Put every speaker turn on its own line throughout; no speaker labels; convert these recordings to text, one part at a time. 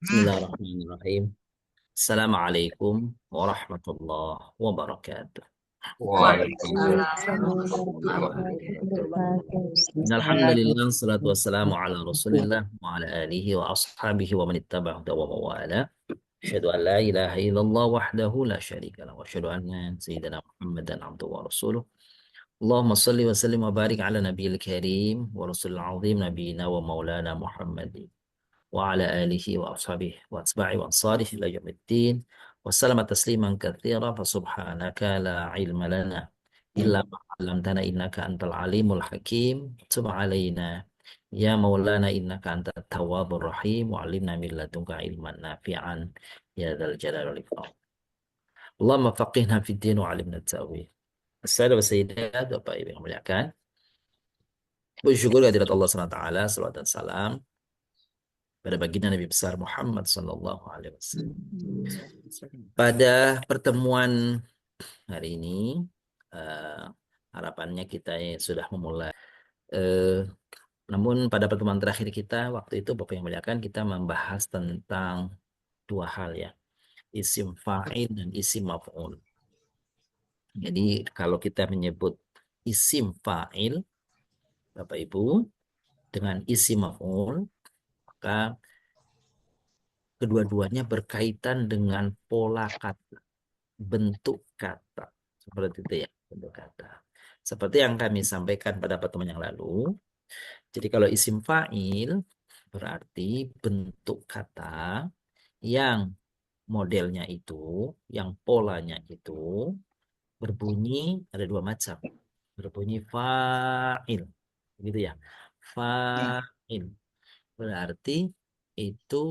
Bismillahirrahmanirrahim. Assalamualaikum warahmatullahi wabarakatuh.
Waalaikumsalam
Waalaikumsalam
warahmatullahi
warahmatullahi
wabarakatuh.
wabarakatuh.
Alhamdulillah, salatu wassalamu ala rasulillah wa ala alihi wa ashabihi wa man ittaba'ahu wa mawala. Asyhadu an la ilaha illallah wahdahu la syarika lahu wa asyhadu anna sayyidina Muhammadan abduhu wa rasuluh. Allahumma salli wa sallim wa barik ala nabiyil karim wa rasulil azim nabiyina wa maulana Muhammadin وعلى آله وأصحابه وأتباعه وأنصاره إلى يوم الدين وسلم تسليما كثيرا فسبحانك لا علم لنا إلا ما علمتنا إنك أنت العليم الحكيم تب علينا يا مولانا إنك أنت التواب الرحيم وعلمنا من لدنك علما نافعا يا ذا الجلال والإكرام اللهم فقهنا في الدين وعلمنا التأويل. Assalamualaikum Sayyidat, Bapak Ibu yang muliakan. Bersyukur kehadirat Allah SWT, salawat dan salam pada baginda Nabi besar Muhammad Sallallahu Alaihi Wasallam. Pada pertemuan hari ini, eh, harapannya kita sudah memulai. Eh, Namun pada pertemuan terakhir kita waktu itu Bapak yang muliakan kita membahas tentang dua hal ya, isim fa'il dan isim maf'ul. Jadi kalau kita menyebut isim fa'il Bapak Ibu dengan isim maf'ul, maka kedua-duanya berkaitan dengan pola kata, bentuk kata. Seperti itu ya, bentuk kata. Seperti yang kami sampaikan pada pertemuan yang lalu. Jadi kalau isim fa'il berarti bentuk kata yang modelnya itu, yang polanya itu berbunyi ada dua macam. Berbunyi fa'il. Gitu ya. Fa'il. Berarti itu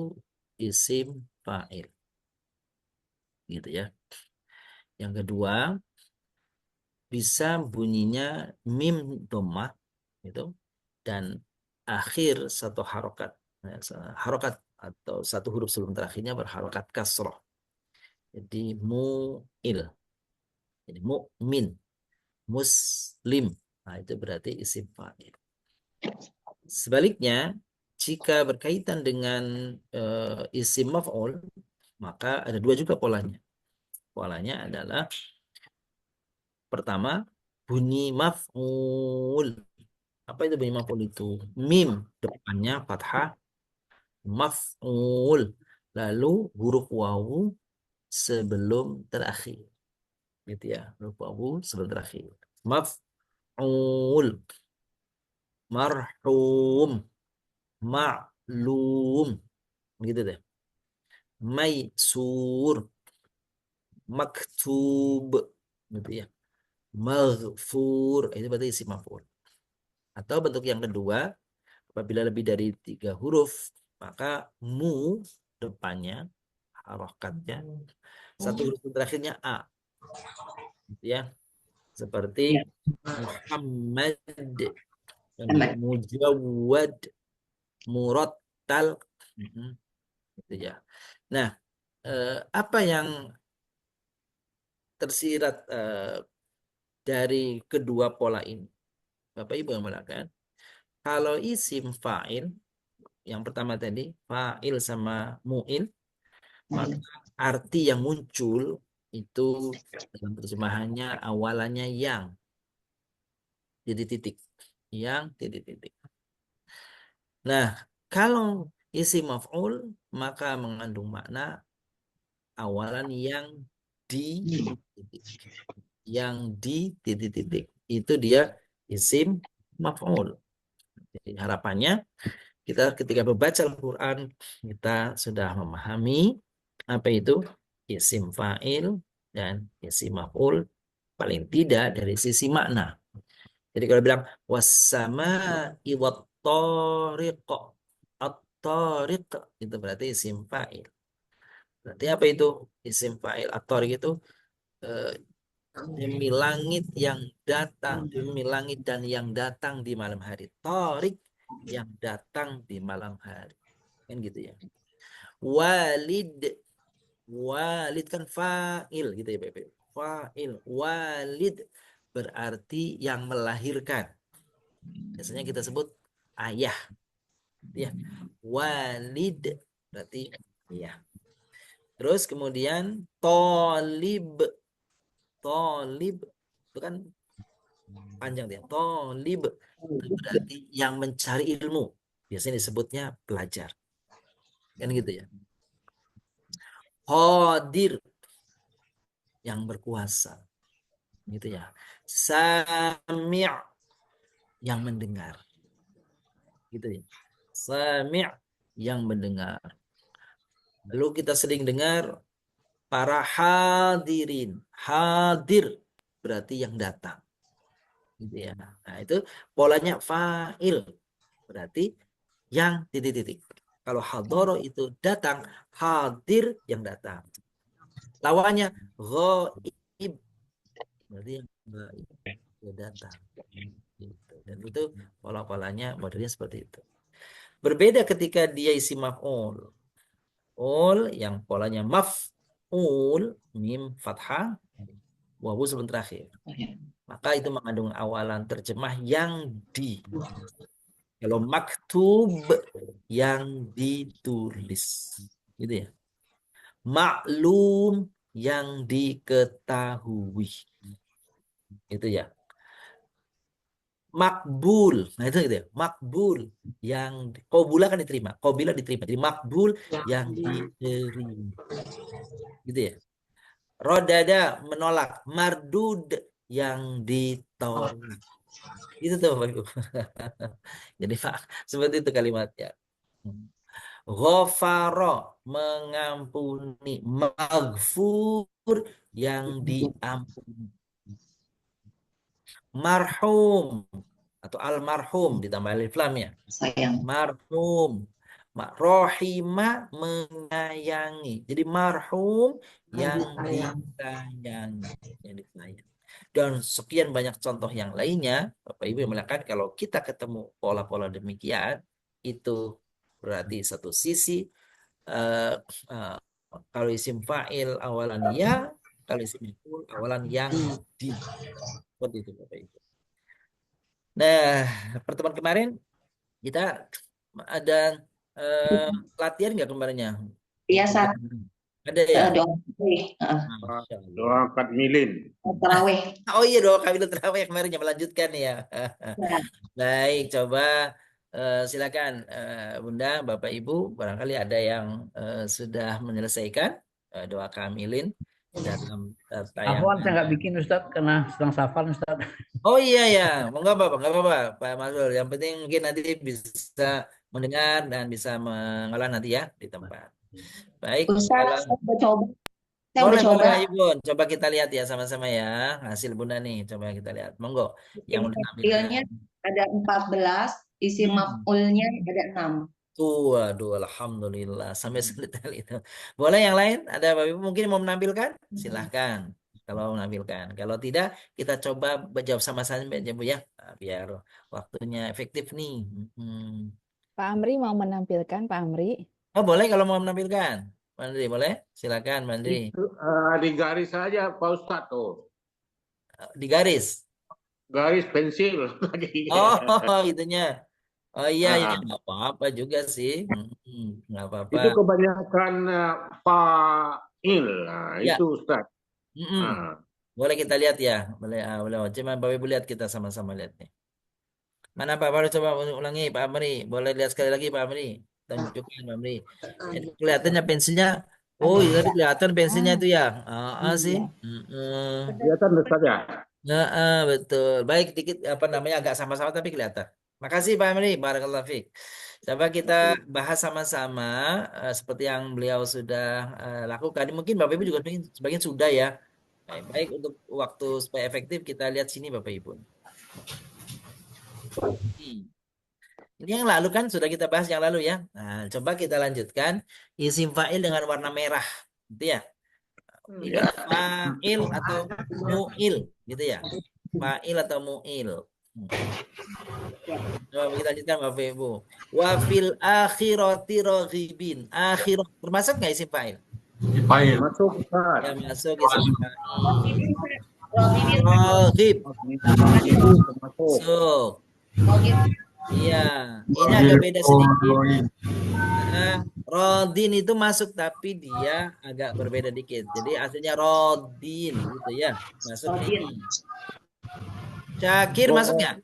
isim fa'il. Gitu ya. Yang kedua, bisa bunyinya mim dhammah gitu dan akhir satu harokat harokat atau satu huruf sebelum terakhirnya berharokat kasroh. Jadi mu'il. Jadi mu'min, muslim. Nah, itu berarti isim fa'il. Sebaliknya, jika berkaitan dengan isim maf'ul, maka ada dua juga polanya. Polanya adalah pertama, bunyi maf'ul. Apa itu bunyi maf'ul itu? Mim depannya fathah, maf'ul. Lalu huruf wawu sebelum terakhir. Gitu ya, huruf wawu sebelum terakhir. Maf'ul, marhum, ma'lum. Gitu deh. Maisur, maktub. Gitu ya. Maghfur. Itu berarti isi maf'ul. Atau bentuk yang kedua, apabila lebih dari tiga huruf, maka mu depannya, harokatnya, satu huruf terakhirnya a. Gitu ya. Seperti
Ya,
Muhammad,
Ahmad.
Mujawad, Murattal. Gitu ya. Nah, apa yang tersirat dari kedua pola ini? Bapak Ibu yang mengatakan, kalau isim fa'il, yang pertama tadi, fa'il sama mu'il, maka arti yang muncul itu dalam terjemahannya awalannya yang titik-titik. Yang titik-titik. Nah, kalau isim maf'ul, maka mengandung makna awalan yang di titik. Yang di titik-titik. Itu dia isim maf'ul. Jadi harapannya kita ketika membaca Al-Quran kita sudah memahami apa itu isim fa'il dan isim maf'ul paling tidak dari sisi makna. Jadi kalau bilang wasama iwat tariq at-tariq itu berarti isim fa'il. Berarti apa itu isim fa'il at-tariq itu eh, demi langit yang datang, demi langit dan yang datang di malam hari. Tariq yang datang di malam hari. Kan gitu ya. Walid, walid kan fa'il gitu ya, Beb. Fa'il, walid berarti yang melahirkan. Biasanya kita sebut ayah, ya. Walid berarti Iya. Terus kemudian tolib. Tolib itu kan panjang dia. Tolib itu berarti yang mencari ilmu. Biasanya disebutnya pelajar. Kan gitu ya. Qadir yang berkuasa. Gitu ya. Sami' yang mendengar. Gitu ya. Sami' yang mendengar. Lalu kita sering dengar para hadirin. Hadir berarti yang datang. Gitu ya. Nah, itu polanya fa'il. Berarti yang titik-titik. Kalau hadoro itu datang, hadir yang datang. Lawannya ghaib. Berarti yang gaib ya datang. Gitu. Dan itu pola-polanya modelnya seperti itu. Berbeda ketika dia isi maf'ul. Ul yang polanya maf'ul, mim fathah, wawu sebelum terakhir. Maka itu mengandung awalan terjemah yang di. Kalau maktub yang ditulis. Gitu ya. Maklum yang diketahui. Itu ya. Makbul. Nah itu gitu ya. Makbul yang qobula kan diterima. Qobila diterima. Jadi makbul yang diterima. Gitu ya. Rodada menolak. Mardud yang ditolak. Itu tuh Bapak Ibu. Jadi Pak, seperti itu kalimatnya. Ghafara mengampuni. Maghfur yang diampuni. Marhum atau almarhum ditambah alif lam ya.
Sayang.
Marhum. Rohima menyayangi. Jadi marhum yang disayangi. Yang disayang. Dan sekian banyak contoh yang lainnya, Bapak Ibu yang melihat kalau kita ketemu pola-pola demikian, itu berarti satu sisi eh, eh, kalau isim fa'il awalan ya, kalau isim maf'ul awalan yang di. Seperti itu Bapak Ibu. Nah, pertemuan kemarin kita ada eh, latihan nggak kemarinnya?
Biasa
Ada ya?
doa
Masya Allah.
Doa akad milin.
tarawih.
Oh iya dong, kami terawih kemarin yang melanjutkan ya.
Ya.
Baik, coba silakan Bunda, Bapak Ibu, barangkali ada yang sudah menyelesaikan doa kamilin dalam
Afwan
tayangan.
saya nggak bikin Ustadz karena sedang safar Ustadz.
Oh iya ya, nggak apa-apa, nggak apa-apa, Pak Mazrul. Yang penting mungkin nanti bisa mendengar dan bisa mengolah nanti ya di tempat. Baik,
Ustaz,
kalau
saya udah coba. Saya
boleh
udah
boleh
coba.
Pak Ibun, coba kita lihat ya sama-sama ya hasil Bunda nih, coba kita lihat. Monggo, yang udah tampilkan.
Fa'ilnya ada 14, isi
Hmm.
maf'ulnya ada 6.
Waduh, alhamdulillah sampai sedetail itu. Boleh yang lain? Ada Bapak Ibu mungkin mau menampilkan? Silahkan. Kalau mau menampilkan. Kalau tidak, kita coba jawab sama-sama aja Bu ya. Nah, biar waktunya efektif nih. Hmm.
Pak Amri mau menampilkan, Pak Amri.
Oh boleh kalau mau menampilkan. Mandri boleh? Silakan Mandri.
Itu di garis saja Pak Ustadz tuh.
Di garis.
Garis pensil lagi.
Oh itunya. Oh iya, iya
Ah,
nggak apa-apa juga sih. Nggak apa-apa.
itu kebanyakan fa'il. Nah,
Ya.
itu Ustadz.
Mm-mm.
Ah.
Boleh kita lihat ya. Boleh, boleh. Coba Bapak Ibu lihat kita sama-sama lihat nih. Mana Pak Amri coba ulangi Pak Amri. Boleh lihat sekali lagi Pak Amri. Tunjukkan Pak Amri. Ini kelihatannya pensilnya. Oh, iya tadi kelihatan pensilnya itu ya. Sih. Mm-mm.
Kelihatan Ustadz ya?
Betul. Baik dikit apa namanya agak sama-sama tapi kelihatan. Makasih Pak Amri. Barakallahu fiik. Coba kita bahas sama-sama seperti yang beliau sudah lakukan. Mungkin Bapak Ibu juga sebagian sudah ya. Baik untuk waktu supaya efektif kita lihat sini Bapak Ibu. Ini yang lalu kan sudah kita bahas yang lalu ya. Nah, coba kita lanjutkan isim fa'il dengan warna merah, gitu ya. Ini kan fa'il atau mu'il, gitu ya. Fa'il atau mu'il. Coba kita lanjutkan Bapak Ibu. Wa fil akhirati raghibin. Akhirat termasuk nggak isim fa'il?
Fa'il. Masuk Ustadz.
Ya masuk isim fa'il.
Rohibin,
Raghib.
Masuk.
So,
rohib.
iya. Ini agak beda sedikit. Nah, rodin itu masuk tapi dia agak berbeda dikit. Jadi aslinya rodin gitu ya. Masuk
Rodin.
nih. Syakir masuk nggak?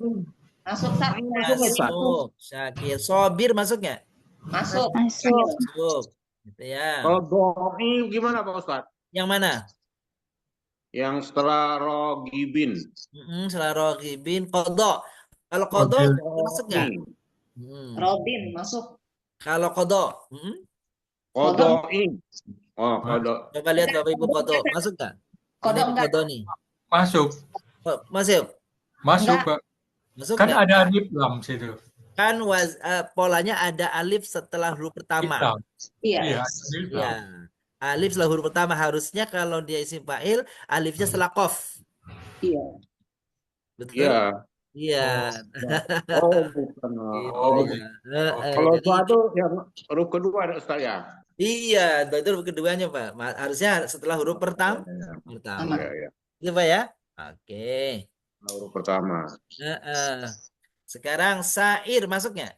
Masuk, Ustaz.
Masuk. Syakir. Sobir masuk nggak?
Masuk.
Masuk.
Masuk. Gitu ya.
Kalau doi gimana Pak Ustadz?
Yang mana?
Yang setelah rogibin.
Setelah rogibin. Kodok. Kalau kodok masuk nggak?
Robin masuk.
Kalau kodok.
Kodoin. Oh, kodok.
Coba lihat Bapak Ibu kodok. Masuk nggak?
Kodok
Ini
enggak.
kodok nih.
Masuk,
Oh, masuk.
masuk,
Enggak.
Pak.
Masuk
Kan
nggak?
ada alif lam situ.
Kan polanya ada alif setelah huruf pertama.
Hitam.
Iya.
Iya, alif lam.
Ya. Alif setelah huruf pertama. Harusnya kalau dia isim fa'il, alifnya setelah qaf.
Iya.
Betul?
Iya.
Iya.
Oh, bukan.
Gitu
Oh,
ya.
kalau
Jadi
itu yang huruf kedua ada Ustaz ya?
iya, itu huruf keduanya, Pak. Harusnya setelah huruf pertama.
Iya, iya.
Gitu, Pak ya? Oke.
Huruf pertama.
Sekarang sair masuk nggak?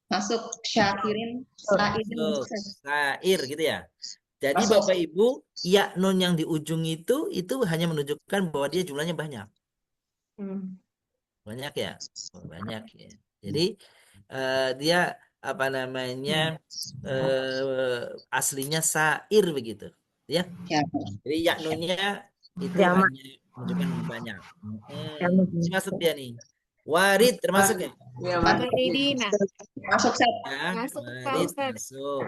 Masuk. Syakirin. Sairin.
Masuk. Sair gitu ya. Jadi
Masuk.
Bapak Ibu, ya nun yang di ujung itu hanya menunjukkan bahwa dia jumlahnya banyak. Banyak ya? Oh, banyak ya. Jadi dia apa namanya aslinya sair begitu, ya.
Ya.
Jadi ya nunnya itu hanya menunjukkan banyak. Masuk dia nih. Warid termasuk ya?
Masuk, Ustaz.
Ya,
Masuk, Pak
warid
Ustadz.
masuk.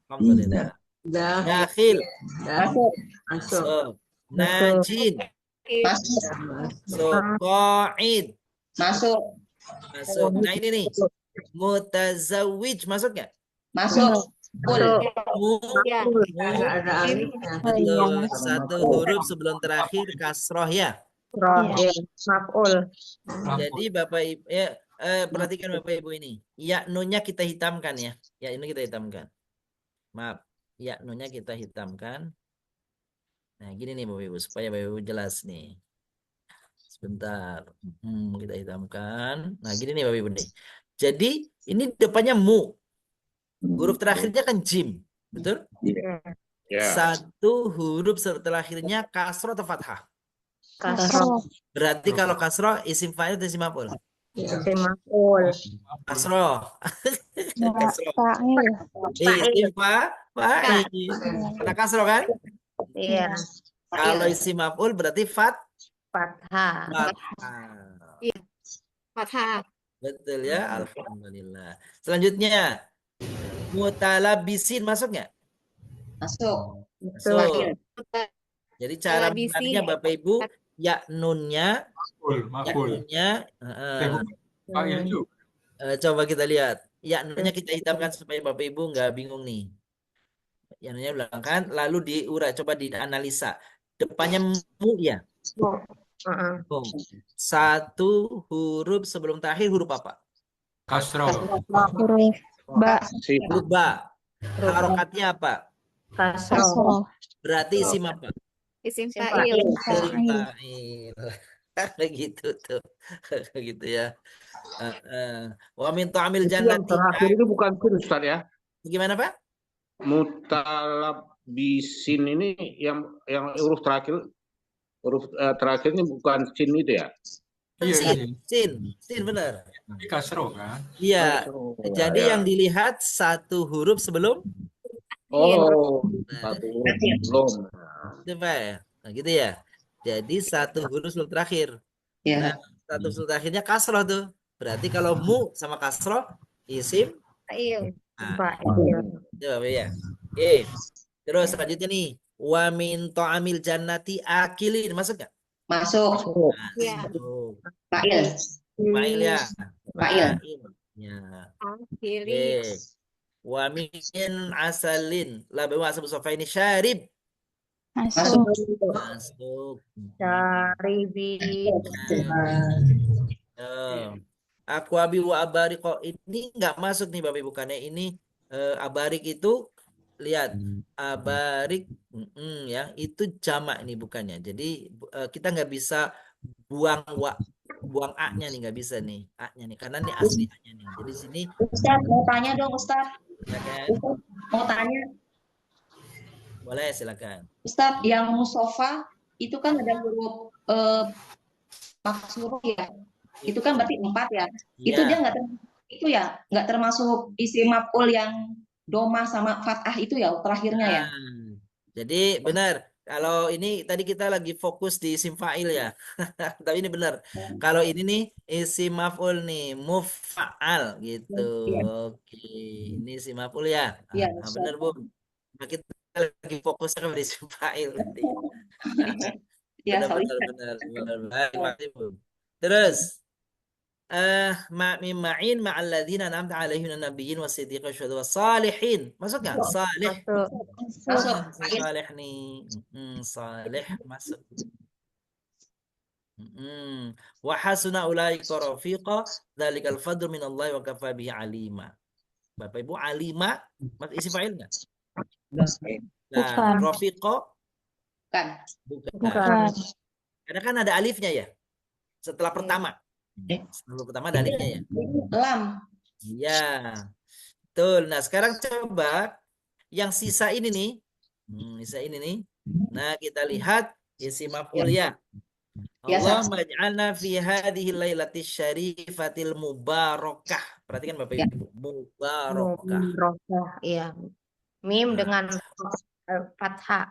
Alhamdulillah. Dakhil
Masuk.
masuk. Najin
Masuk.
masuk. Qaid
Masuk.
masuk. Nah ini nih. Mutazawwij masuk nggak?
Masuk. Full.
Mu,
Ya.
mu.
Oh iya,
Betul.
masuk.
Satu huruf sebelum terakhir kasroh ya. Jadi Bapak Ibu perhatikan Bapak Ibu ini. Ya nunnya kita hitamkan ya. Ya ini kita hitamkan. Maaf. Ya nunnya kita hitamkan. Nah gini nih Bapak Ibu supaya Bapak Ibu jelas nih. Sebentar. Kita hitamkan. Nah gini nih Bapak Ibu nih. Jadi ini depannya mu. Huruf terakhirnya kan jim. Betul?
Ya.
Satu huruf terakhirnya kasroh atau fathah.
Kasroh.
Berarti kalau kasroh isim fa'il atau isim maf'ul? Kasroh. Kasroh.
Fa'il.
Isim fa'il. Karena kasroh kan?
Iya.
Kalau isim maf'ul berarti
Fathah.
fathah.
Fathah.
Betul ya, alhamdulillah. Selanjutnya mutalabisin masuk nggak?
Masuk.
Masuk. Jadi cara
Mutalabisin.
mengenalnya Bapak Ibu, ya nunnya,
Maf'ul,
ya
maf'ul.
nunnya,
Fa'il juga.
coba kita lihat. Ya nunnya kita hitamkan supaya Bapak Ibu nggak bingung nih. Ya nunnya belakang, lalu diurai, coba dianalisa. Depannya mu ya. Oh. Satu huruf sebelum terakhir huruf apa?
Kasroh.
Huruf ba.
Huruf ba. Harokatnya apa?
Kasroh.
Berarti isim apa?
Isim
Isim
fa'il.
Isim
Fa'il.
fa'il. Begitu tuh. Gitu ya. Wa min ta'amil
Itu yang
jannati.
terakhir itu bukan sin Ustaz ya?
Gimana Pak?
Mutalabisin ini yang huruf terakhir terakhirnya bukan sin itu ya?
Iya,
Sin benar.
Ini kasroh kan?
Iya. Jadi yang dilihat satu huruf sebelum
Oh, satu huruf belum.
coba ya. Nah, gitu ya. Jadi satu huruf sebelum terakhir. Nah,
Ya.
satu huruf terakhirnya kasroh tuh. Berarti kalau mu sama kasroh isim.
Fa'il.
Nah, coba ya. Oke. Terus selanjutnya nih. Wa min ta'amil jannati akilin. Masuk nggak?
Masuk.
Ya.
Masuk.
Fa'il.
Fa'il ya.
Fa'il.
Ya.
Akhiri.
Oke. Wa min asalin. La bawa asal ini syarib.
Masuk.
Masuk.
Syaribi.
Akwabi wa abarik kok ini nggak masuk nih Bapak Ibu karena ini abarik itu lihat abarik ya itu jamak nih bukannya. Jadi kita nggak bisa buang buang a-nya nih nggak bisa nih a-nya nih karena ini asli a-nya nih. Jadi sini
Ustaz, mau tanya dong Ustaz.
Silakan.
Ustaz, mau tanya,
Boleh silakan.
Ustaz, yang musofa itu kan ada huruf maksuro ya. Itu kan berarti 4 ya. Itu dia
Ya.
nggak termasuk isim maf'ul yang doma sama fathah itu ya terakhirnya ya.
Nah, jadi benar. Kalau ini tadi kita lagi fokus di isim fa'il ya. Tapi ini benar. Kalau ini nih isim maf'ul nih, mufa'al gitu.
Iya,
Oke, ini isim maf'ul ya.
iya,
Ah,
Ustaz.
benar, Bu. Nah, kita lagi fokus ke isim fa'il tadi.
Iya,
Benar,
sorry.
benar, benar, benar. Baik, makasih, Bu. Terus mim ma'in ma'alladzina an'amta 'alaihim minan nabiyyin was-siddiqin wasyuhada was-salihin. Masuk nggak? Salih.
Masuk.
Masuk.
Salih nih. Salih masuk. Wa hasuna ulaika rafiqa dzalikal fadlu minallahi wa kafa bihi alima. Bapak Ibu, alima isi fa'il nggak? Nah,
Bukan.
rafiqa
Bukan.
bukan.
Bukan.
Karena kan ada alifnya ya. Setelah pertama. Setelah pertama ada alifnya ya.
Lam.
Iya. Betul. Nah, sekarang coba yang sisa ini nih. Sisa ini nih. Nah, kita lihat isi maf'ul ya.
Ya,
Allah
Sas.
maj'alna fi hadhihi lailatis syarifatil mubarakah. Perhatikan Bapak
Ya.
Ibu. Mubarakah.
Rokoh, iya. Mim dengan fathah.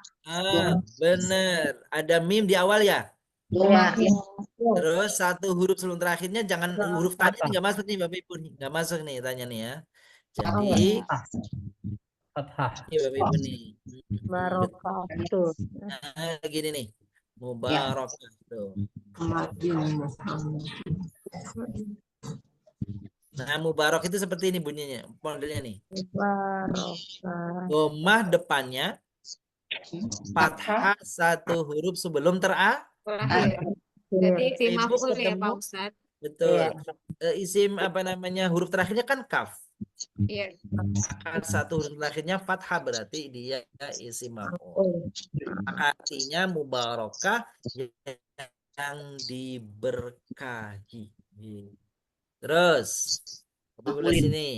Bener. Ada mim di awal ya.
Doma.
Iya.
Terus satu huruf sebelum terakhirnya jangan huruf tadi ini nggak masuk nih Bapak Ibu nih. Nggak masuk nih tanya nih ya. Jadi
Fathah.
ini Bapak Ibu nih.
Barokah itu.
Nah, gini nih. Mubarakah tuh. Nah, mubarak itu seperti ini bunyinya, modelnya nih.
Barokah.
Domah depannya fathah satu huruf sebelum
Terakhir. Jadi isim
Ibu
maf'ul ya
ketemu.
Pak Ustadz.
Betul.
Iya.
Isim apa namanya huruf terakhirnya kan kaf.
Iya.
Kan satu huruf terakhirnya fathah berarti dia isim maf'ul. Maka artinya mubarakah yang diberkahi. Terus boleh sini.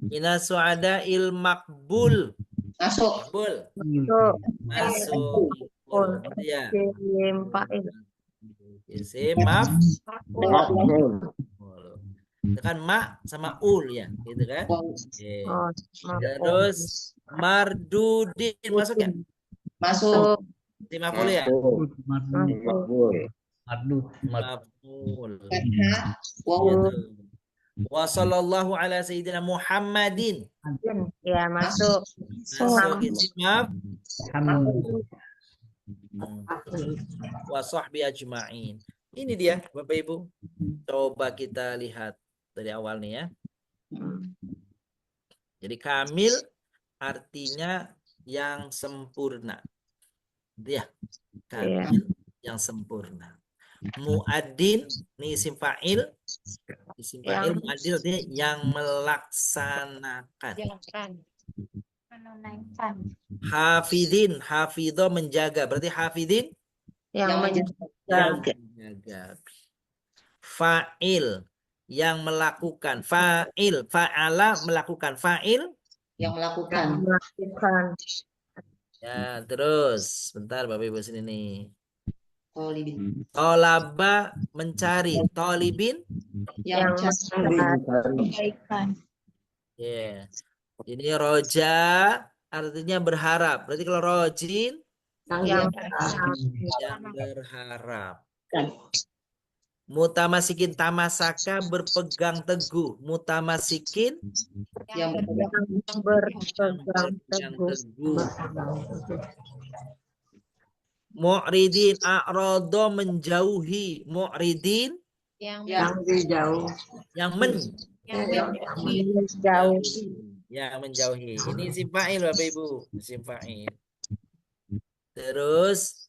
Minas su'ada il makbul.
Masuk.
Makbul.
Masuk.
Masuk. Makbul. Ya.
Isim fa'il.
Isim maf'ul. Tekan ma sama ul ya, gitu kan? Oke.
Oh,
Terus mardudin masuk ya?
Masuk.
Isim maf'ul ya?
Makbul.
Maf'ul.
Fathah. Waw.
Gitu. Wa sallallahu ala sayyidina Muhammadin.
Ya, masuk.
Masuk isim maf'ul. Wa sahbi ajma'in. Ini dia Bapak Ibu. Coba kita lihat dari awal nih ya. Jadi kamil artinya yang sempurna. Dia kamil yang sempurna. Mu'addin ini isim fa'il. Isim fa'il mu'addin artinya yang melaksanakan.
Menunaikan.
Hafidin, hafidho menjaga. Berarti hafidin
Yang
menjaga. Fa'il yang melakukan. Fa'il, fa'ala melakukan. Fa'il
Yang melakukan.
ya, terus bentar Bapak Ibu sini nih.
Tolibin.
Tolaba mencari. Tolibin
Yang mencari.
Kebaikan.
ya. Ini roja artinya berharap. Berarti kalau rojin
yang
berharap. Mutamasikin tamasaka berpegang teguh. Mutamasikin
Yang
berpegang teguh.
Mu'ridin a'rado menjauhi. Mu'ridin
Yang
jauh.
yang
Jauh.
yang menjauhi. Ini isim fa'il Bapak Ibu. Isim fa'il. Terus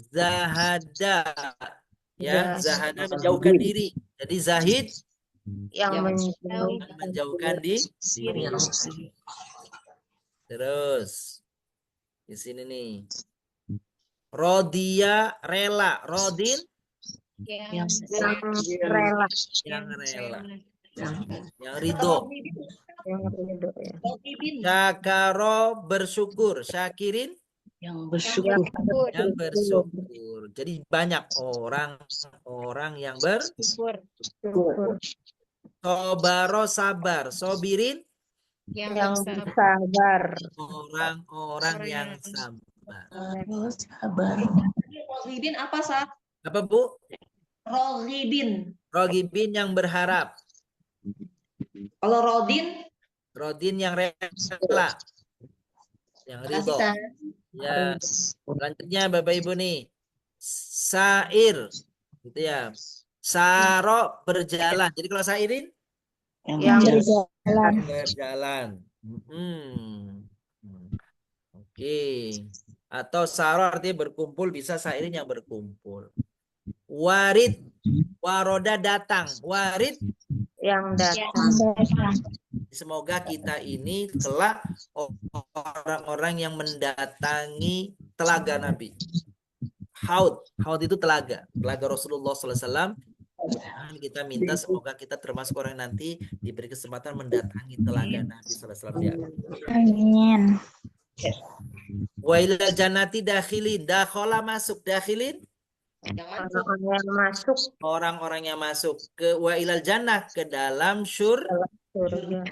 zahada. Ya, zahada menjauhkan diri. Jadi zahid
Yang
menjauhkan diri. Terus di sini nih. Rodia rela. Rodin
yang rela.
yang rela. Yang ridho.
Yang ridho ya.
Syakaro bersyukur. Syakirin
Yang
Yang
bersyukur.
yang
bersyukur.
bersyukur. Jadi banyak orang yang
Syukur.
Syukur.
Sobaro sabar. Sobirin
Yang
bersabar.
bersabar.
orang-orang yang sabar.
Terus sabar. Roghibin apa, Sa?
Apa Bu?
Roghibin.
Rogibin yang berharap.
Kalau Rodin,
Rodin yang rela. Yang
makasih,
ridho.
Sa.
Ya. Selanjutnya Bapak Ibu nih. Sair. Gitu ya. Saro berjalan. Jadi kalau sairin
Yang
Berjalan.
berjalan. Oke. Atau saro artinya berkumpul, bisa sairin yang berkumpul. Warid. Waroda datang. Warid.
yang datang.
Datang.
Semoga kita ini kelak orang-orang yang mendatangi telaga Nabi. Haud itu telaga Rasulullah SAW. Kita minta semoga kita termasuk orang yang nanti diberi kesempatan mendatangi telaga Nabi SAW. Ya.
Amin.
Wa ilal jannati dakhilin, dakhala masuk, dakhilin
Yang masuk.
Orang-orang yang masuk
orang-orang yang masuk ke wa ilal jannah, ke dalam
surga.
Surga.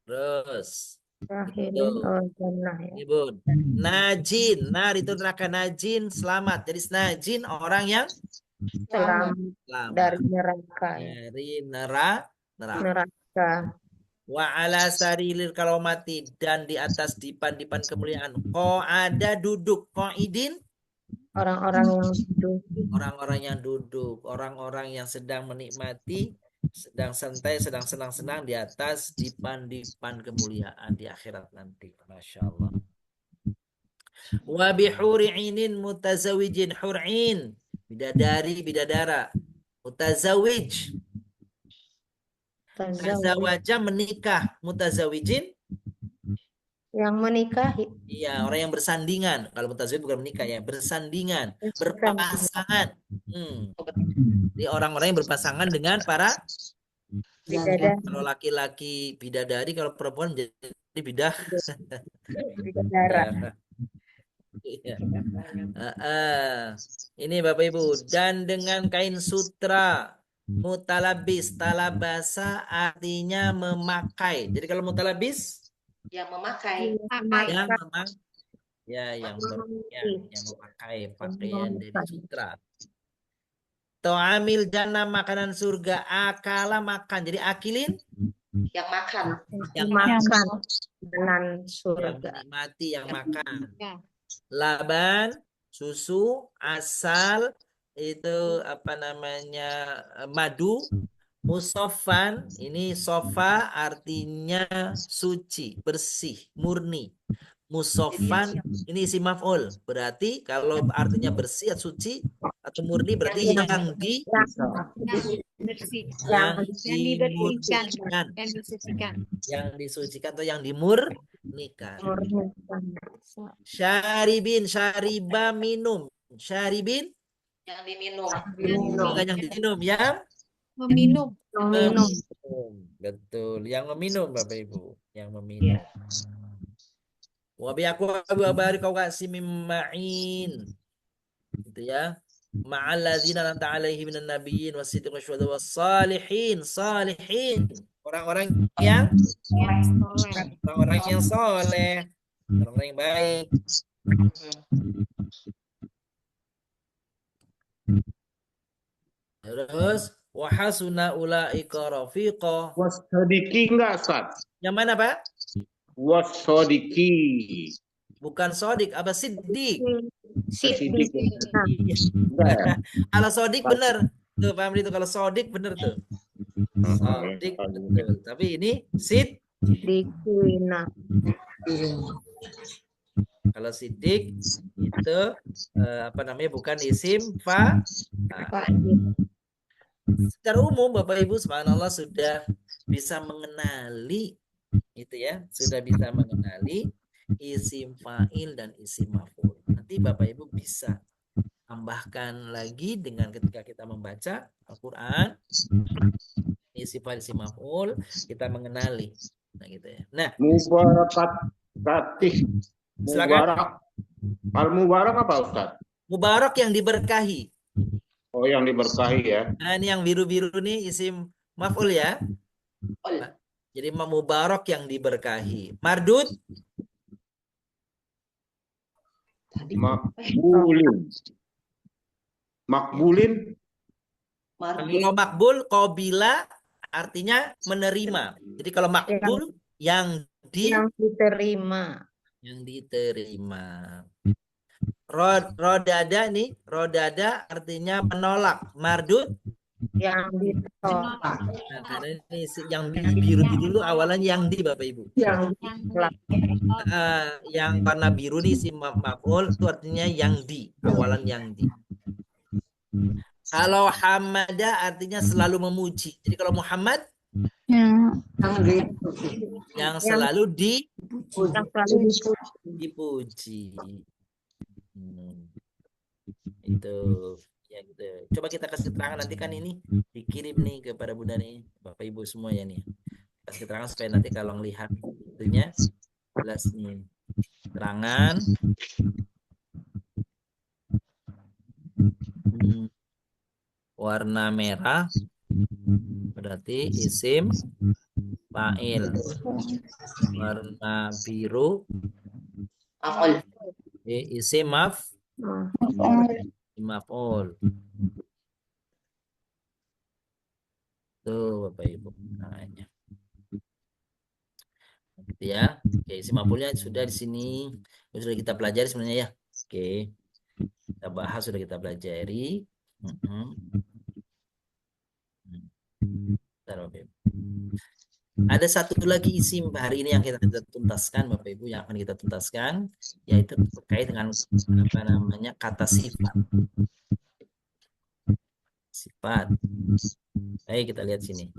terus
Akhirnya jannah ya.
ini Bun. Najin, nar itu neraka, najin selamat. Jadi najin orang yang
Selamat
selamat
dari neraka ya.
dari neraka.
Neraka.
Wa ala sarilil kalomati, dan di atas dipan-dipan kemuliaan. Ada duduk, idin
Orang-orang yang duduk.
orang-orang yang duduk, orang-orang yang sedang menikmati, sedang santai, sedang senang-senang di atas dipan-dipan kemuliaan di akhirat nanti. Masya Allah. Wa bihuri'inin mutazawijin, hur'in bidadari, bidadara, mutazawij
Tazawwuj.
tazawaja menikah, mutazawijin
Yang menikahi.
iya orang yang bersandingan. Kalau mutazawij bukan menikah ya, bersandingan, berpasangan. Jadi orang-orang yang berpasangan dengan para
Bidadari.
kalau laki-laki bidadari, kalau perempuan jadi bidah.
Bidadara.
Iya. Ini Bapak Ibu, dan dengan kain sutra. Mutalabis, talabasa artinya memakai. Jadi kalau mutalabis
Yang memakai.
yang memang ya yang memakai pakaian dari sutra. To'amil jannah, makanan surga, akala makan. Jadi akilin
Yang makan.
yang
Makan makanan
yang
surga.
menikmati, yang makan.
Ya.
Laban, susu, asal, itu apa namanya, madu. Musofan, ini sofa artinya suci, bersih, murni. Musofan ini isi maf'ul. Berarti kalau artinya bersih atau suci atau murni, berarti yang
Bersih.
yang
dibersihkan.
dimurnikan,
Yang disucikan.
yang disucikan atau yang dimurnikan.
Murnikan.
Syaribin, syariba minum, syaribin
Yang diminum.
bukan yang diminum, yang
Meminum.
Meminum.
betul, yang meminum Bapak Ibu, yang meminum. Wa bi aqwabi wa barika wa qasimim ma'in. Gitu ya. Ma'al ladzina an'amta 'alaihim minan nabiyyin was-siddiqin wasyuhada was-salihin, salihin. Orang-orang yang
Soleh.
orang-orang yang soleh, orang-orang yang baik. Terus wa hasuna ulaika rafiqa.
Wasodiki enggak, Sat?
Yang mana, Pak?
Wasodiki.
Bukan sodik, apa siddiq.
Siddiq.
Enggak.
Kalau sodik bener. Tuh, paham itu kalau sodik bener tuh. Sodik betul. Tapi ini
Siddiqina.
kalau sidik itu apa namanya, bukan isim fa. Secara umum Bapak Ibu subhanallah sudah bisa mengenali itu ya, sudah bisa mengenali isim fa'il dan isim maf'ul. Nanti Bapak Ibu bisa Tambahkan lagi dengan ketika kita membaca Al-Quran, ini sifat isim maf'ul, kita mengenali. Nah, gitu ya. Nah,
Mubarakatih.
silakan.
Mubarak. Al-Mubarak apa Ustaz?
Mubarak yang diberkahi.
Oh, yang diberkahi ya.
Nah, ini yang biru-biru nih isim maf'ul ya. Nah, jadi mubarak yang diberkahi. Mardud,
Makbulin. Makbulin.
kalau makbul, qabila artinya menerima. Jadi kalau makbul yang
diterima.
diterima. Rodada nih, rodada artinya menolak. Mardud,
Yang ditolak.
nah, karena ini yang biru dulu awalan yang di Bapak Ibu.
Yang
Yang warna biru nih si maf'ul itu artinya yang di, awalan yang di. Kalau hamada artinya selalu memuji. Jadi kalau Muhammad yang selalu dipuji. Itu ya gitu. Coba kita kasih keterangan nanti kan ini dikirim nih kepada Bunda nih, Bapak Ibu semua ya nih. Kasih keterangan supaya nanti kalau lihat itunya jelas nih. Keterangan warna merah berarti isim fa'il. Warna biru isim maf'ul. Tuh Bapak Ibu namanya. Gitu ya. Oke, isim maf'ulnya sudah di sini. Sudah kita pelajari sebenarnya ya. Oke. Kita bahas, sudah kita pelajari. Bentar, Bapak Ibu. Ada satu lagi isim hari ini yang kita tuntaskan Bapak Ibu, yang akan kita tuntaskan, yaitu terkait dengan apa namanya kata sifat. Sifat. Baik, kita lihat sini.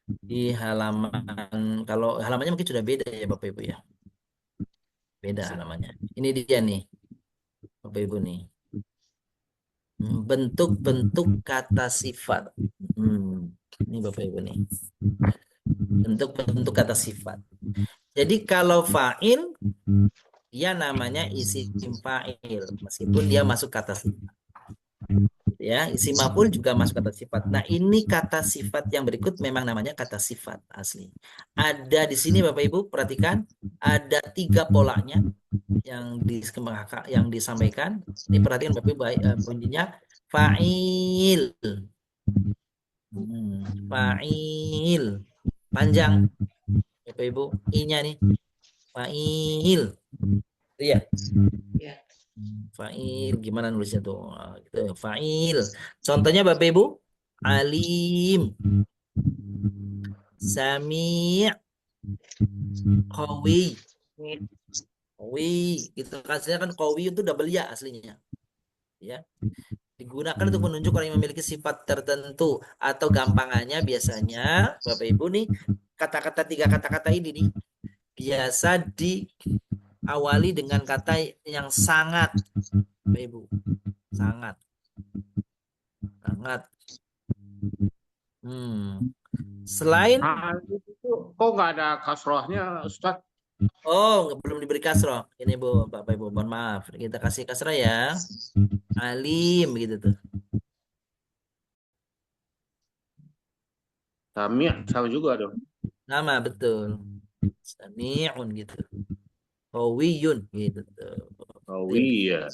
Di halaman, kalau halamannya mungkin sudah beda ya Bapak Ibu ya. Beda halamannya. Ini dia nih Bapak Ibu nih. Bentuk-bentuk kata sifat. Ini Bapak Ibu nih. Bentuk-bentuk kata sifat. Jadi kalau fa'il, dia namanya isim fa'il, meskipun dia masuk kata sifat. Ya, isim maf'ul juga masuk kata sifat. Nah, ini kata sifat yang berikut memang namanya kata sifat asli. Ada di sini Bapak Ibu, perhatikan ada 3 polanya yang disampaikan. Ini perhatikan Bapak Ibu, bunyinya fa'il. Fa'il. Panjang Bapak Ibu, i-nya nih. Fa'il. Iya. Fa'il, gimana nulisnya tuh? Gitu. Fa'il. Contohnya Bapak Ibu, alim, sami', qawi. Qawi, itu aslinya kan qawi itu double ya aslinya. Ya. Digunakan untuk menunjuk orang yang memiliki sifat tertentu, atau gampangannya biasanya Bapak Ibu nih, kata-kata 3 kata-kata ini nih biasa diawali dengan kata yang sangat, Bapak Ibu. Sangat. Selain
itu kok nggak ada kasrohnya Ustaz?
oh, belum diberi kasroh. Ini Bu, Bapak Ibu, mohon maaf. Kita kasih kasroh ya. Alim gitu tuh.
Sama juga dong.
Nama betul. Sami'un gitu. Qawiyun gitu tuh.
Oh iya.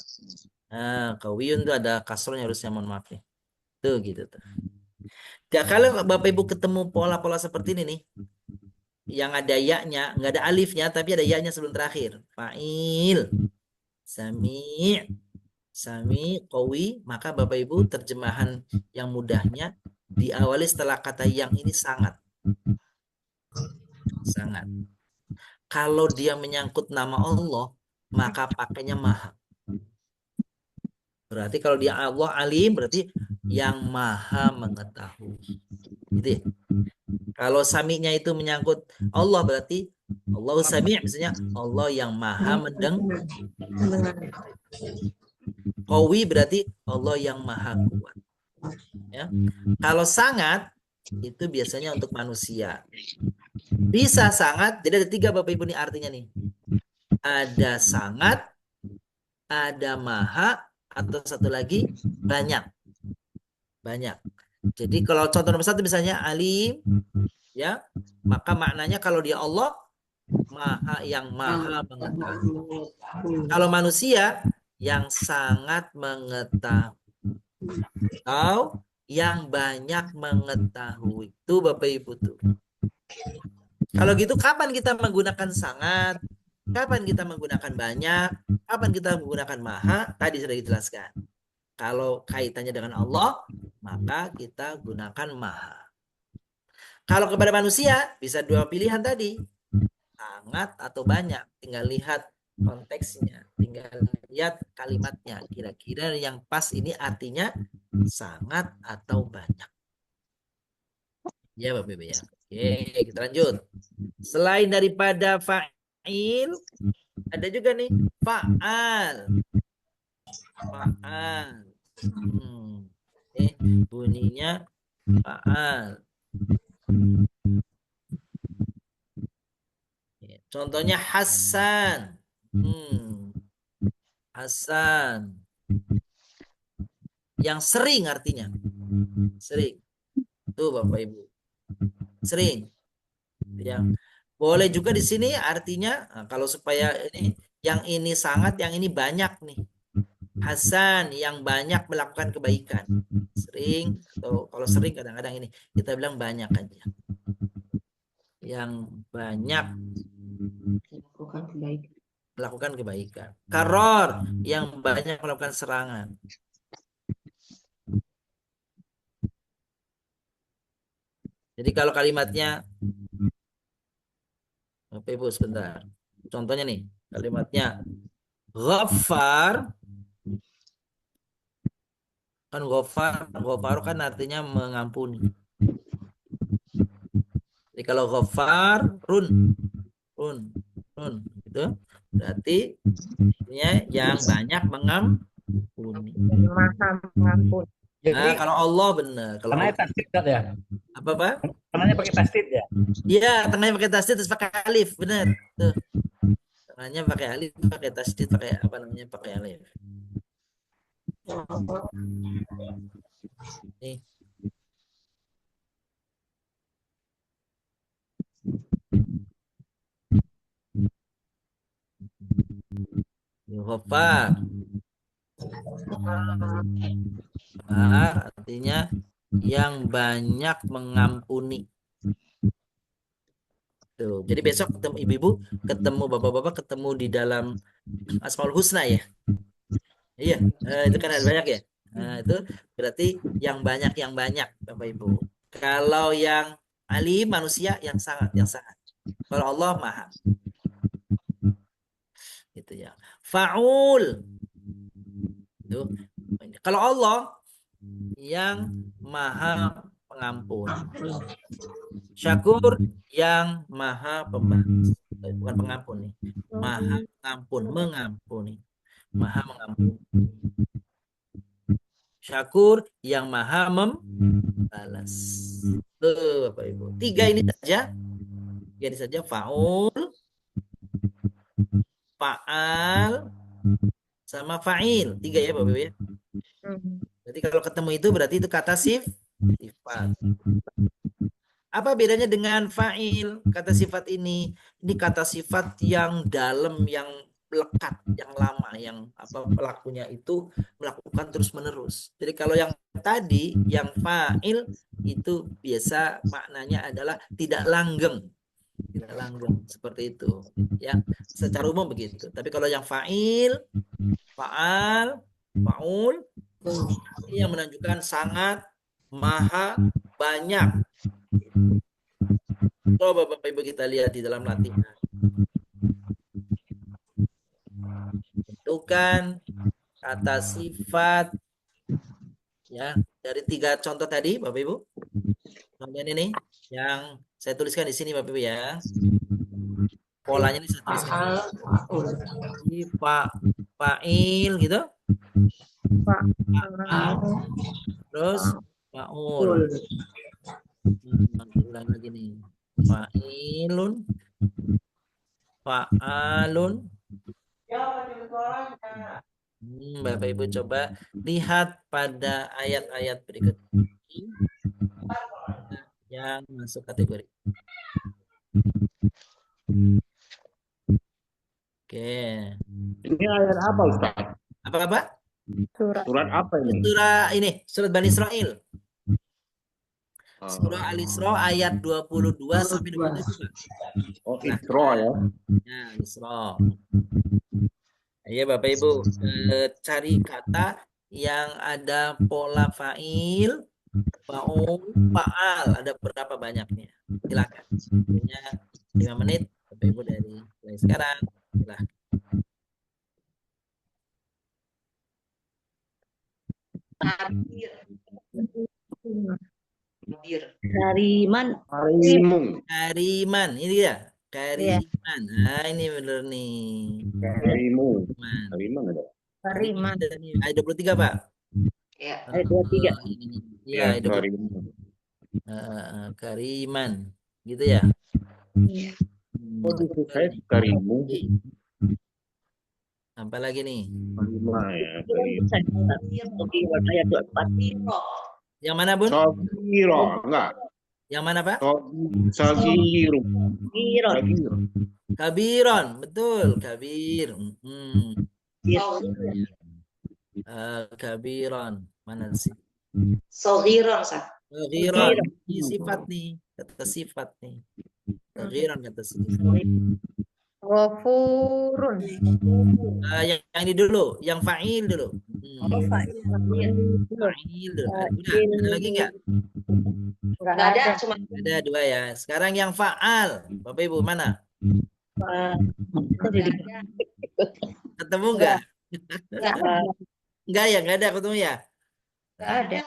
Nah, qawiyun tuh ada kasrohnya harusnya, mohon maaf nih. Tuh gitu tuh. Ya, kalau Bapak Ibu ketemu pola-pola seperti ini nih, yang ada ya-nya, nggak ada alifnya, tapi ada ya-nya sebelum terakhir. Fa'il, sami', qawi, maka Bapak Ibu terjemahan yang mudahnya diawali setelah kata yang ini sangat. Sangat. Kalau dia menyangkut nama Allah, maka pakainya maha. Berarti kalau dia Allah alim, berarti yang maha mengetahui. Gitu ya. Kalau sami'nya itu menyangkut Allah, berarti Allah sami', misalnya Allah yang maha mendengar. Qawi berarti Allah yang maha kuat. Ya. Kalau sangat itu biasanya untuk manusia. Bisa sangat, jadi ada 3 Bapak Ibu nih artinya nih. Ada sangat, ada maha, atau satu lagi banyak. Banyak. Jadi kalau contoh nomor 1 misalnya alim, ya, maka maknanya kalau dia Allah maha yang maha mengetahui. Kalau manusia yang sangat mengetahui atau yang banyak mengetahui. Itu Bapak Ibu tuh. Kalau gitu kapan kita menggunakan sangat? Kapan kita menggunakan banyak? Kapan kita menggunakan maha? Tadi sudah dijelaskan. Kalau kaitannya dengan Allah, maka kita gunakan maha. Kalau kepada manusia, bisa 2 pilihan tadi. Sangat atau banyak. Tinggal lihat konteksnya. Tinggal lihat kalimatnya. Kira-kira yang pas ini artinya sangat atau banyak. Ya Bapak Ibu ya. Oke, kita lanjut. Selain daripada fa'il, ada juga nih fa'al. Fa'al. Ini bunyinya fa'al. Contohnya Hasan. Hasan. Yang sering artinya. Sering. Tuh Bapak Ibu. Sering. Ya. Boleh juga di sini artinya kalau supaya ini yang ini sangat, yang ini banyak nih. Hasan yang banyak melakukan kebaikan. Sering atau kalau sering kadang-kadang ini kita bilang banyak aja. Yang banyak melakukan kebaikan. Karor yang banyak melakukan serangan. Jadi kalau kalimatnya, Bapak Ibu sebentar. Contohnya nih, kalimatnya Ghaffar. Kan Ghaffar kan artinya mengampuni. Jadi kalau Ghaffar, run, gitu. Berarti yang banyak mengampuni.
Maha mengampuni.
Nah, kalau Allah benar. Kalau
Tengahnya tasdid ya.
apa Pak?
Tengahnya pakai tasdid ya.
Iya, tengahnya pakai tasdid terus pakai alif, benar. Tuh. Tengahnya pakai alif, pakai tasdid, pakai apa namanya? Pakai alif. Nih. Ghaffar. Artinya yang banyak mengampuni. Tuh. Jadi besok ketemu ibu-ibu, ketemu bapak-bapak, ketemu di dalam Asmaul Husna ya. Iya, itu kan ada banyak ya. Nah, itu berarti yang banyak Bapak Ibu. Kalau yang alim manusia yang sangat. Kalau Allah maha. Gitu ya. Fa'ul. Tuh. Kalau Allah yang maha pengampun. Syakur yang maha pembalas. Bukan pengampun nih. Maha mengampuni. Maha mengampuni. Syakur yang maha membalas. Tuh Bapak Ibu. 3 ini saja. Fa'ul, fa'al, sama fa'il. 3 ya Bapak Ibu ya. Jadi kalau ketemu itu berarti itu kata sifat. Apa bedanya dengan fa'il? Kata sifat ini kata sifat yang dalam, yang lekat, yang lama, yang pelakunya itu melakukan terus-menerus. Jadi kalau yang tadi, yang fa'il itu biasa maknanya adalah tidak langgeng. Tidak langgeng seperti itu. Ya, secara umum begitu. Tapi kalau yang fa'il, fa'al, fa'ul ini yang menunjukkan sangat, maha, banyak. Coba Bapak Ibu kita lihat di dalam latihan. Tentukan kata sifat ya dari 3 contoh tadi Bapak Ibu. Contoh ini yang saya tuliskan di sini Bapak Ibu ya. polanya ini saya tuliskan. Jadi fa'il gitu. Fa'al. Terus fa'ul. Ulang lagi nih. Fa'ilun. Fa'alun. Bapak Ibu coba lihat pada ayat-ayat berikut ini yang masuk kategori. Oke.
Ini ayat apa, Ustaz?
Apa-apa?
Surat apa ini?
Surat Bani Israil. Surah Al-Isra ayat 22 sampai 27.
Oh, Isra ya.
Ya, Isra. Ya, Bapak Ibu, cari kata yang ada pola fa'il, fa'ul, fa'al. Ada berapa banyaknya? Silakan. Punya 5 menit, Bapak Ibu dari mulai sekarang. Silakan.
Kariman.
Harimung.
Kariman, ini dia. Kariman. Nah, ini bener nih.
Harimung.
Kariman.
Harimung ada.
Kariman.
Ayat 23, Pak.
Ya, ayat 23.
Iya, ayat 23.
Harimung.
Kariman. Gitu ya.
Oh, itu saya Karimung.
Apa lagi nih?
Karimah ya. Karimah.
Ayat 24.
Yang mana, Bun?
Sogiro. Enggak.
Yang mana, Pak?
Sogiro.
Kabiron, betul, kabir. Kabiron, mana sih?
Sohiron, Sa.
Kabiron, ini sifat nih, kata sifat nih. Kabiron kata sifat.
Ghafurun.
Yang ini dulu, yang fa'il dulu. Fa'il dulu. Ada lagi nggak?
Nggak ada, cuma
Ada 2 ya. Sekarang yang fa'al, Bapak Ibu mana? Ketemu nggak? Nggak ya, nggak ada ketemu ya?
nggak ada.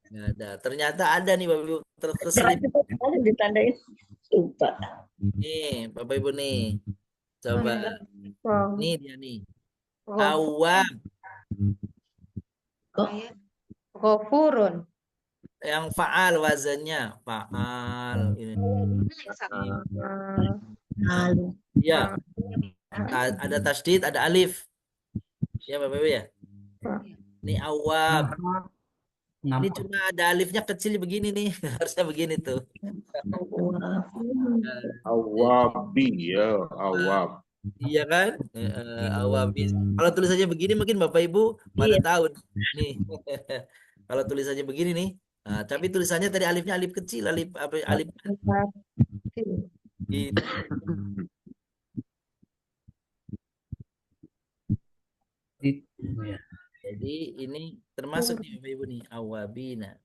Nggak ada. Ternyata ada nih Bapak Ibu terselip.
Ada ditandain. Lupa.
Nih Bapak Ibu nih. Coba. Nih dia nih. Awam.
Ghafurun.
Yang fa'al wazannya. Fa'al. Ini. Ya. Ada tasdid, ada alif. Ya Bapak Ibu ya. Ini awam. Ini cuma ada alifnya kecil begini nih. Harusnya begini tuh.
Awabi ya. Awab.
Iya kan? Awabi. Kalau tulisannya begini mungkin Bapak Ibu pada tahu nih. Kalau tulisannya begini nih. Nah, tapi tulisannya tadi alifnya alif kecil, alif apa alif gitu. Jadi ini termasuk nih Bapak Ibu nih awabina.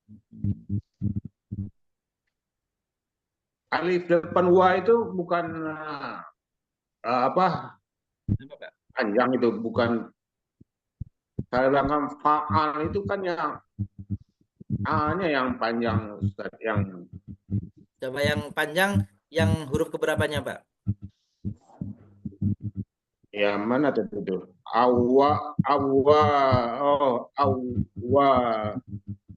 Alif depan wa itu bukan apa? Panjang itu bukan. Sedangkan fa'al itu kan yang A-nya yang panjang, Ustaz, yang
Coba yang panjang, yang huruf keberapanya, Pak?
ya mana tuh itu? Awa,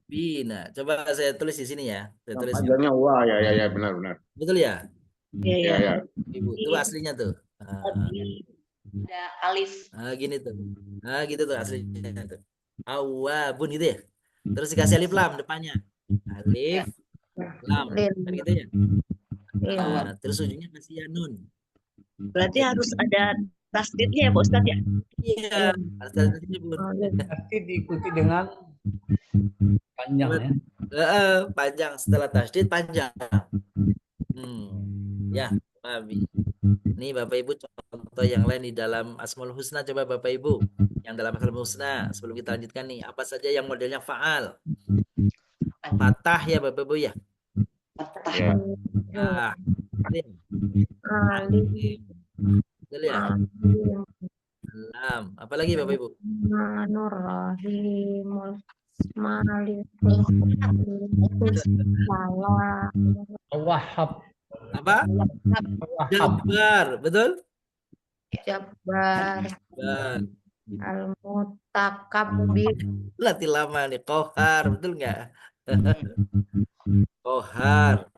Bina. Coba saya tulis di sini ya. Saya tulis.
panjangnya wa ya benar.
Betul ya?
Ya.
Ibu, itu aslinya tuh.
Ada alif.
Gini tuh. Gitu tuh aslinya tuh. Awabun gitu ya. Terus dikasih alif lam depannya. Alif lam. Kan gitu ya. Terus ujungnya kasih ya nun.
Berarti harus ada tasdidnya ya Pak Ustadz ya?
Iya. Harus ada tasdidnya, Bun.
Nanti diikuti dengan panjang ya.
Panjang setelah tasdid panjang. Ya, Abi. Ini Bapak Ibu contoh yang lain di dalam Asmaul Husna, coba Bapak Ibu yang dalam Asmaul Husna sebelum kita lanjutkan nih apa saja yang modelnya fa'al. Fatah ya Bapak Ibu ya.
Ya.
Betul ya. Alam. Apalagi Bapak Ibu?
Rahimul Malik.
Wahab.
Apa?
Wahab.
Jabbar, betul?
Jabbar.
Jabbar.
Al-Mutakabbir.
Latih lama nih. Kohar, betul nggak? Kohar.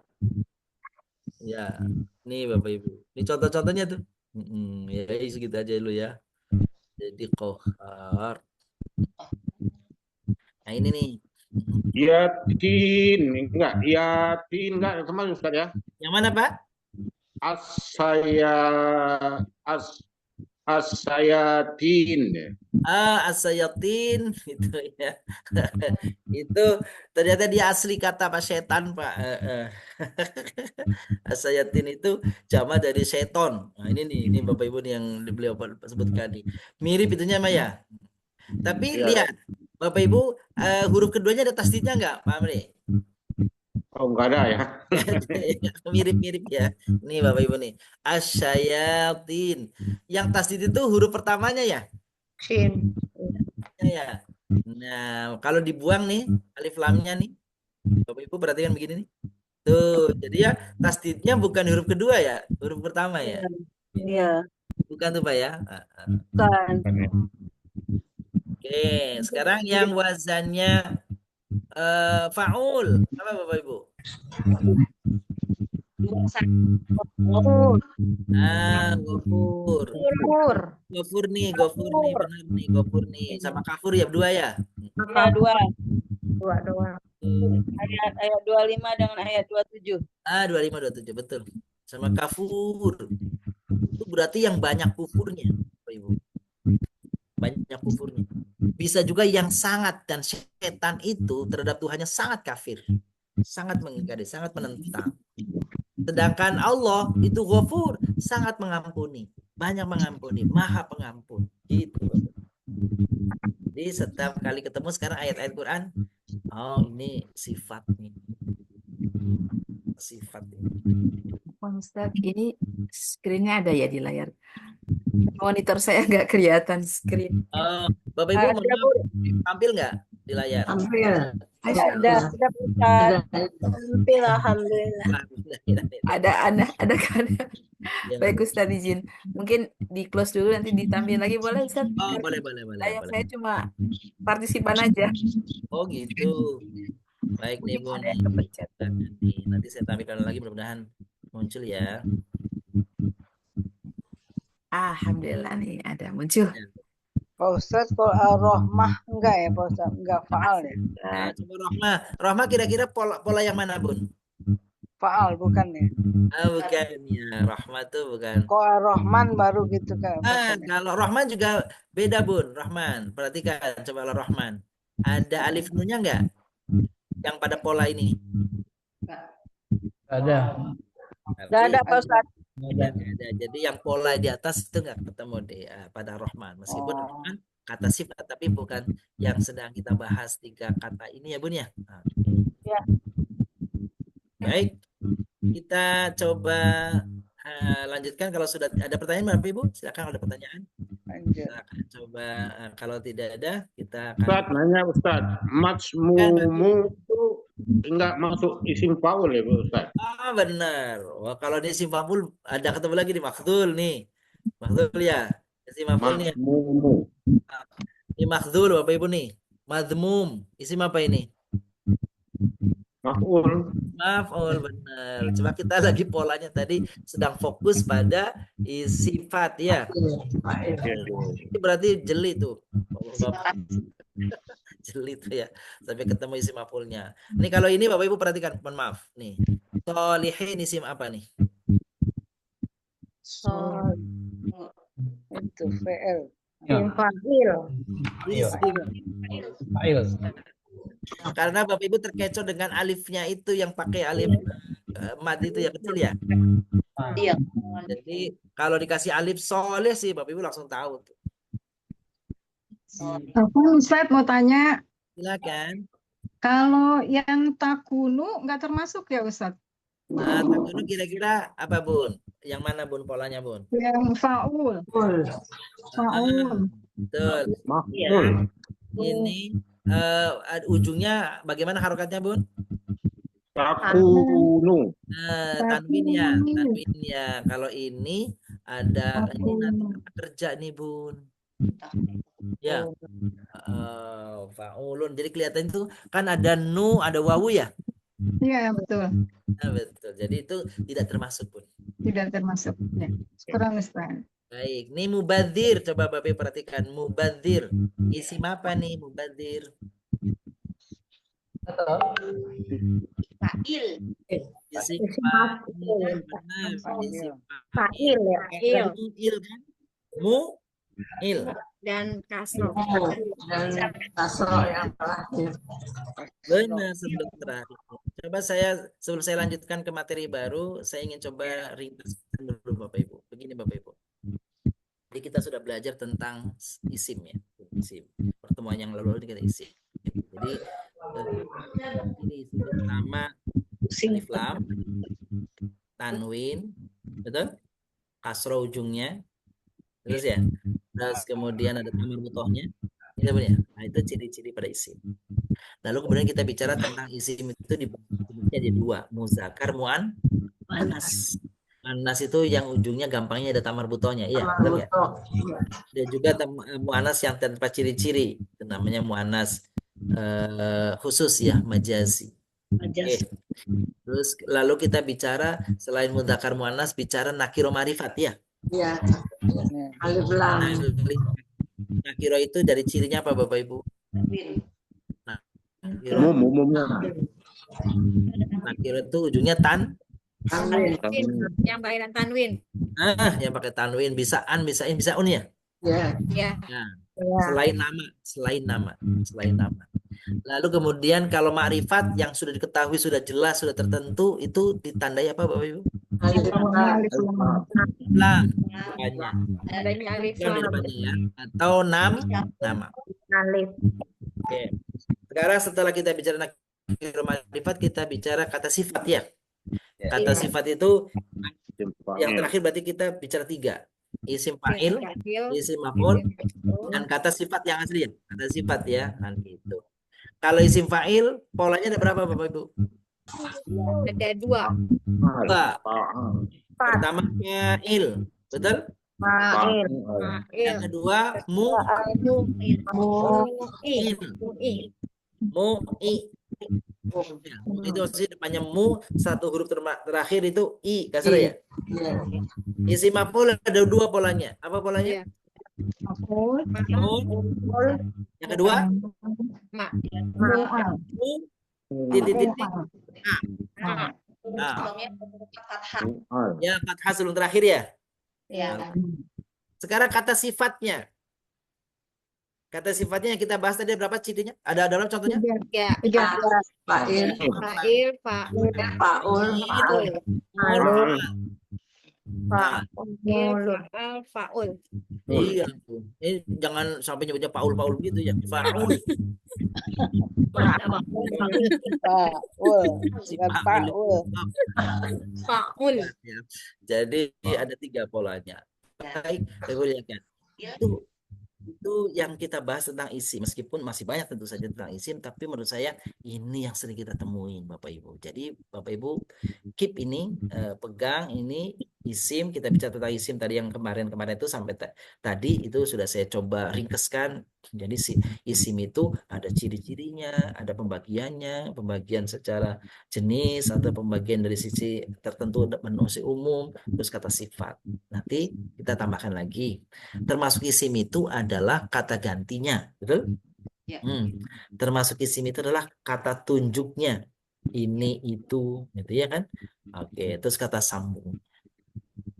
Ya, nih Bapak Ibu. Ini contoh-contohnya tuh. Ya segitu aja dulu ya. Jadi kohar. Nah ini nih.
Yatin enggak teman Ustaz ya.
Yang mana Pak?
Asayatin.
Asayatin itu ya. Itu ternyata dia asli kata Pak setan Pak. Asayatin itu jama dari seton. Nah ini Bapak Ibu nih yang beliau sebutkan nih. Mirip itunya Maya. Tapi
Ya.
lihat Bapak Ibu huruf keduanya ada tasdidnya nggak Pak Amri?
Oh, enggak ada ya.
Mirip-mirip ya. Nih Bapak Ibu nih. Asyayatin. Yang tasdid itu huruf pertamanya ya?
Shin.
Ya. Nah, kalau dibuang nih alif lamnya nih. Bapak Ibu perhatikan begini nih. Tuh, jadi ya tasdidnya bukan huruf kedua ya, huruf pertama ya.
Iya,
Bukan tuh Pak ya.
bukan.
Oke, sekarang yang wazannya faul. Apa Bapak Ibu?
Gofur.
Gofur.
Gofur.
Gofur nih, benar nih, gofur nih. Sama kafur ya berdua ya.
Iya, dua.
Dua doang.
Ayat 25 dengan ayat 27.
25 27 betul. Sama kafur. Itu berarti yang banyak kufurnya, Bapak Ibu. Banyak kufurnya. Bisa juga yang sangat, dan setan itu terhadap Tuhannya sangat kafir. Sangat mengingkari, sangat menentang. Sedangkan Allah itu Ghafur, sangat mengampuni, banyak mengampuni, maha pengampun. Gitu. Jadi setiap kali ketemu sekarang ayat-ayat Quran, oh ini sifat nih. Sifat ini.
Ustaz, ini screen-nya ada ya di layar. Monitor saya nggak kelihatan screen.
Bapak Ibu mau tampil nggak di layar?
Tampil. Ada bisa tampil, alhamdulillah.
Ada kan? Baik Ustaz, izin. Mungkin di close dulu, nanti ditampil lagi, boleh Ustaz?
Oh, boleh.
Layar saya cuma partisipan aja.
Oh gitu. Baik nih Bu. Nanti saya tampilkan lagi, mudah-mudahan muncul ya.
Alhamdulillah nih ada muncul.
Pak Ustadz, kalau Ar-Rahmah enggak ya Pak Ustadz? Enggak faal ya?
Nah, coba Rahmah kira-kira pola yang mana Bun?
Faal bukan ya?
Bukan ya, Rahmah tuh bukan.
Kok Ar-Rahman baru gitu kan?
Kalau Rahman juga beda Bun. Rahman, perhatikan coba kalau Rahman. Ada alif nunnya enggak? Yang pada pola ini?
Ada.
Enggak ada Pak Ustadz.
Ada. Jadi yang pola di atas itu nggak ketemu pada Rahman. Meskipun Rahman kata sifat, tapi bukan yang sedang kita bahas 3 kata ini ya Bun ya.
Ya.
Baik, kita coba lanjutkan. Kalau sudah ada pertanyaan Bapak Ibu, silakan ada pertanyaan. Silakan coba, kalau tidak ada kita akan
Ustaz, matsmumu itu enggak masuk isim faul ya Ustaz?
Benar. Wah, kalau ini isim maf'ul ada ketemu lagi nih makhdhul nih. Makhdhul ya. Isim maf'ul nih. Ini makhdhul Bapak Ibu nih. Madmum. Isim apa ini?
Maf'ul.
Benar. Coba kita lagi polanya tadi sedang fokus pada sifat ya. Ini berarti jeli tuh. Jeli tuh ya. Sampai ketemu isim maf'ulnya. Ini kalau ini Bapak Ibu perhatikan, mohon maaf nih. Sholihin isim apa nih?
Itu VL.
Fa'il.
Karena Bapak Ibu terkecoh dengan alifnya itu yang pakai alif mad itu ya, betul ya?
Iya.
Jadi kalau dikasih alif soleh sih Bapak Ibu langsung tahu tuh.
Aku Ustadz mau tanya.
Silakan.
Kalau yang takunu nggak termasuk ya Ustadz?
Nah, takunu kira-kira apa Bun? Yang mana Bun polanya Bun?
Yang faul. Faul.
Betul.
Maf'ul.
Ini ujungnya bagaimana harokatnya Bun?
Takunu.
Tanwin ya. Kalau ini ada ini nanti kata kerja nih Bun. Ya, faulun. Jadi kelihatan itu kan ada nu, ada wawu ya.
Iya, betul.
Nah, betul. Jadi itu tidak termasuk Bun.
Tidak termasuk. Ya. Kurang Ustaz.
Baik, nih mubadzir. Coba Bapak perhatikan mubadzir. Isim apa nih mubadzir?
Fa'il.
Isim
Isim
fa'il.
maf'ul.
Benar, isim
Fa'il ya.
Il
kan? Mu'il.
dan kasroh.
Dan kasroh yang terakhir.
Benar, sebelum terakhir. Coba sebelum saya lanjutkan ke materi baru, saya ingin coba ringkaskan dulu Bapak Ibu. Begini Bapak Ibu. Jadi kita sudah belajar tentang isim ya. Isim. Pertemuan yang lalu kita isim. Jadi ini isim pertama alif lam, tanwin, betul? Kasroh ujungnya. Terus ya. Terus kemudian ada tamar butohnya. Ini apa ya? Nah, itu ciri-ciri pada isim. Lalu kemudian kita bicara tentang isim itu dibagi ada dua, muzakkar, muannas. Muannas itu yang ujungnya gampangnya ada tamar butohnya, iya, betul ya? Dan juga muannas yang tanpa ciri-ciri, itu namanya muannas khusus ya, majazi. Oke. Terus lalu kita bicara selain muzakkar muannas bicara nakiro marifat ya.
Iya. Alif lam.
Nakiro itu dari cirinya apa Bapak Ibu? Nakiro itu ujungnya
Tanwin. Yang pakai tanwin.
Yang pakai tanwin bisa an, bisa in, bisa un ya.
Ya.
Nah, selain nama. Lalu kemudian kalau ma'rifat yang sudah diketahui, sudah jelas, sudah tertentu itu ditandai apa Bapak Ibu? Lam.
Adanya alif
Lam di
lam.
depannya ya. Atau nama.
Alif.
Oke. Sekarang setelah kita bicara nakiro ma'rifat, kita bicara kata sifat ya. Kata sifat itu yang terakhir berarti kita bicara 3. Isim fa'il, isim maf'ul, dan kata sifat yang asli ya. Kata sifat ya, kan gitu. Kalau isim fa'il polanya ada berapa Bapak Ibu?
Ada 2.
Pertama fa'il, betul?
Fa'il.
Yang kedua mu'il. Itu maksudnya depannya mu, satu huruf terakhir itu i, kasar ya. Isim maf'ul ada 2 polanya. Apa polanya?
Maf'ul.
Yang kedua titik. Ya, fathah sebelum terakhir ya.
Ya.
Sekarang kata sifatnya. Kata sifatnya yang kita bahas tadi berapa cirinya? Ada dalam contohnya?
3.
Fa'il. Fa'ul.
Faul.
Iya. Ini jangan sampai nyebutnya Paul gitu ya. Faul.
Faul.
Jadi ada 3 polanya. Baik, lihat. Itu yang kita bahas tentang isim, meskipun masih banyak tentu saja tentang isim, tapi menurut saya ini yang sering kita temuin Bapak Ibu. Jadi Bapak Ibu keep ini, pegang ini isim. Kita bicara tentang isim tadi yang kemarin itu sampai tadi itu sudah saya coba ringkeskan. Jadi isim itu ada ciri-cirinya, ada pembagiannya, pembagian secara jenis atau pembagian dari sisi tertentu manusia umum, terus kata sifat. Nanti kita tambahkan lagi. Termasuk isim itu adalah kata gantinya, betul?
Ya.
Termasuk isim itu adalah kata tunjuknya. Ini itu, gitu ya kan? Oke, terus kata sambung.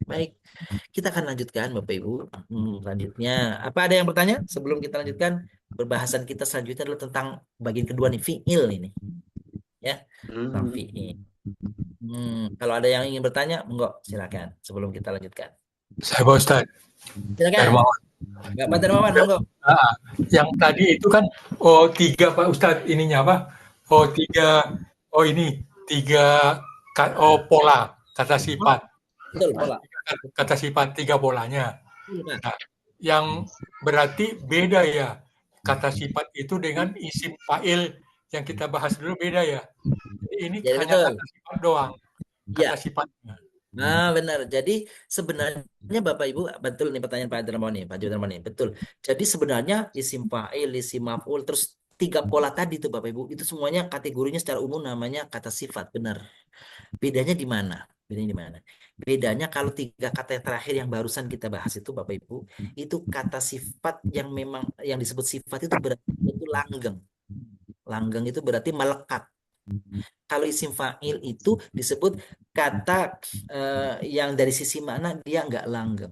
Baik, kita akan lanjutkan Bapak Ibu. Selanjutnya, apa ada yang bertanya? Sebelum kita lanjutkan, perbahasan kita selanjutnya adalah tentang bagian kedua nih, fi'il ini. Ya, tentang fi'il. Kalau ada yang ingin bertanya, monggo silakan sebelum kita lanjutkan.
Saya Pak Ustadz.
Silakan.
Dermawan.
Pak Dermawan, monggo.
Yang tadi itu kan 3 Pak Ustadz ininya apa? 3 pola kata sifat.
Betul, pola.
Kata sifat 3 polanya. Nah, yang berarti beda ya kata sifat itu dengan isim fa'il yang kita bahas dulu beda ya. Jadi ini
Jadi
hanya
betul.
kata sifat doang,
Ya.
kata sifatnya.
Nah, benar. Jadi sebenarnya Bapak Ibu betul nih pertanyaan Pak Darmawan nih, Pak Darmawan nih. Betul. Jadi sebenarnya isim fa'il, isim maf'ul, terus 3 pola tadi tuh Bapak Ibu, itu semuanya kategorinya secara umum namanya kata sifat, benar. Bedanya di mana? Bedanya di mana? Bedanya kalau 3 kata yang terakhir yang barusan kita bahas itu Bapak Ibu, itu kata sifat yang memang yang disebut sifat itu berarti itu langgeng. Langgeng itu berarti melekat. Kalau isim fa'il itu disebut kata yang dari sisi makna dia nggak langgeng,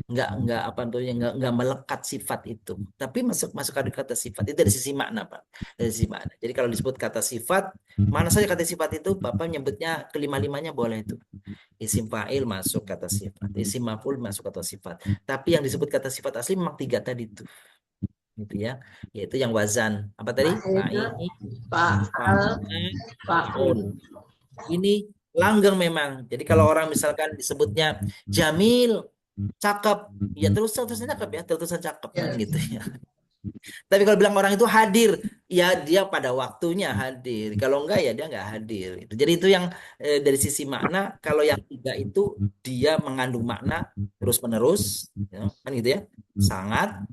nggak apa tuh yang nggak melekat sifat itu, tapi masuk ada kata sifat itu dari sisi makna Pak, dari sisi makna. Jadi kalau disebut kata sifat, mana saja kata sifat itu Bapak nyebutnya kelima-limanya boleh itu. Isim fa'il masuk kata sifat, isim maf'ul masuk kata sifat. Tapi yang disebut kata sifat asli memang 3 tadi itu. Gitu ya, yaitu yang wazan apa tadi? Fa'il. Ini langgeng memang. Jadi kalau orang misalkan disebutnya Jamil, cakep, ya terus-terusan cakep ya, terus-terusan cakep kan gitu ya. Tapi kalau bilang orang itu hadir, ya dia pada waktunya hadir. Kalau enggak ya dia enggak hadir. Jadi itu yang dari sisi makna. Kalau yang 3 itu dia mengandung makna terus-menerus, ya, kan gitu ya. Sangat,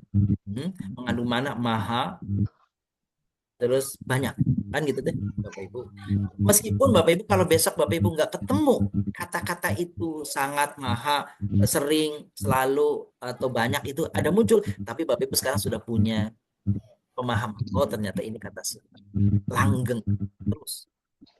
mengandung makna maha, terus banyak, kan gitu deh Bapak Ibu. Meskipun Bapak Ibu kalau besok Bapak Ibu nggak ketemu kata-kata itu sangat, maha, sering, selalu atau banyak itu ada muncul, tapi Bapak Ibu sekarang sudah punya pemahaman, oh ternyata ini kata sifat langgeng terus,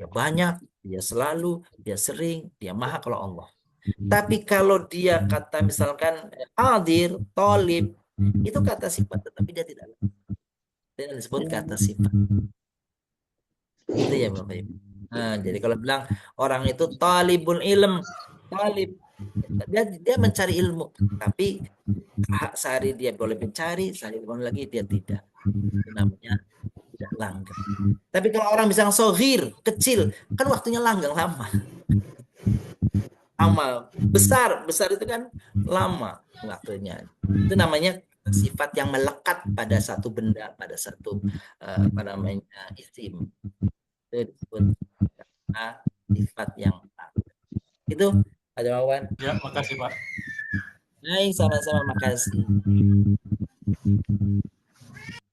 dia banyak, dia selalu, dia sering, dia maha kalau Allah. Tapi kalau dia kata misalkan hadir, tolib, itu kata sifat tetapi dia tidak dengan disebut kata sifat. Itu ya Bapak Ibu. Nah, jadi kalau bilang orang itu talibul ilm, talib, dia mencari ilmu, tapi sehari dia boleh mencari, sehari lagi dia tidak. Itu namanya tidak langgeng. Tapi kalau orang bisa sohir, kecil, kan waktunya langgeng lama. Amal besar itu kan lama waktunya. Itu namanya sifat yang melekat pada satu benda, pada satu apa namanya isim. Itu disebut sifat yang itu ada Wawan.
Ya, makasih Pak.
Baik, sama-sama, makasih.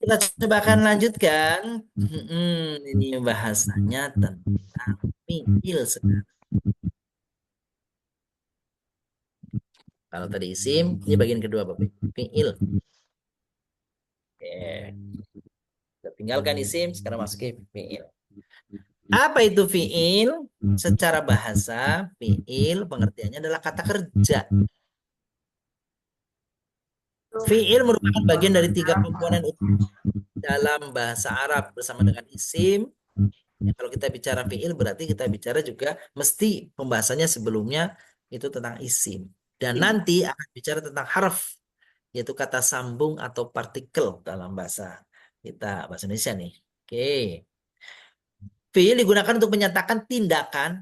Kita coba akan lanjutkan. Ini bahasanya tentang fi'il sekarang. Kalau tadi isim, ini bagian kedua Bapak. Fi'il. Oke. Kita tinggalkan isim, sekarang masuk ke fi'il. Apa itu fi'il? Secara bahasa, fi'il pengertiannya adalah kata kerja. Fi'il merupakan bagian dari 3 komponen dalam bahasa Arab bersama dengan isim. Ya, kalau kita bicara fi'il berarti kita bicara juga mesti pembahasannya sebelumnya itu tentang isim. Dan nanti akan bicara tentang harf, yaitu kata sambung atau partikel dalam bahasa kita, bahasa Indonesia nih. Oke. Fi'il digunakan untuk menyatakan tindakan,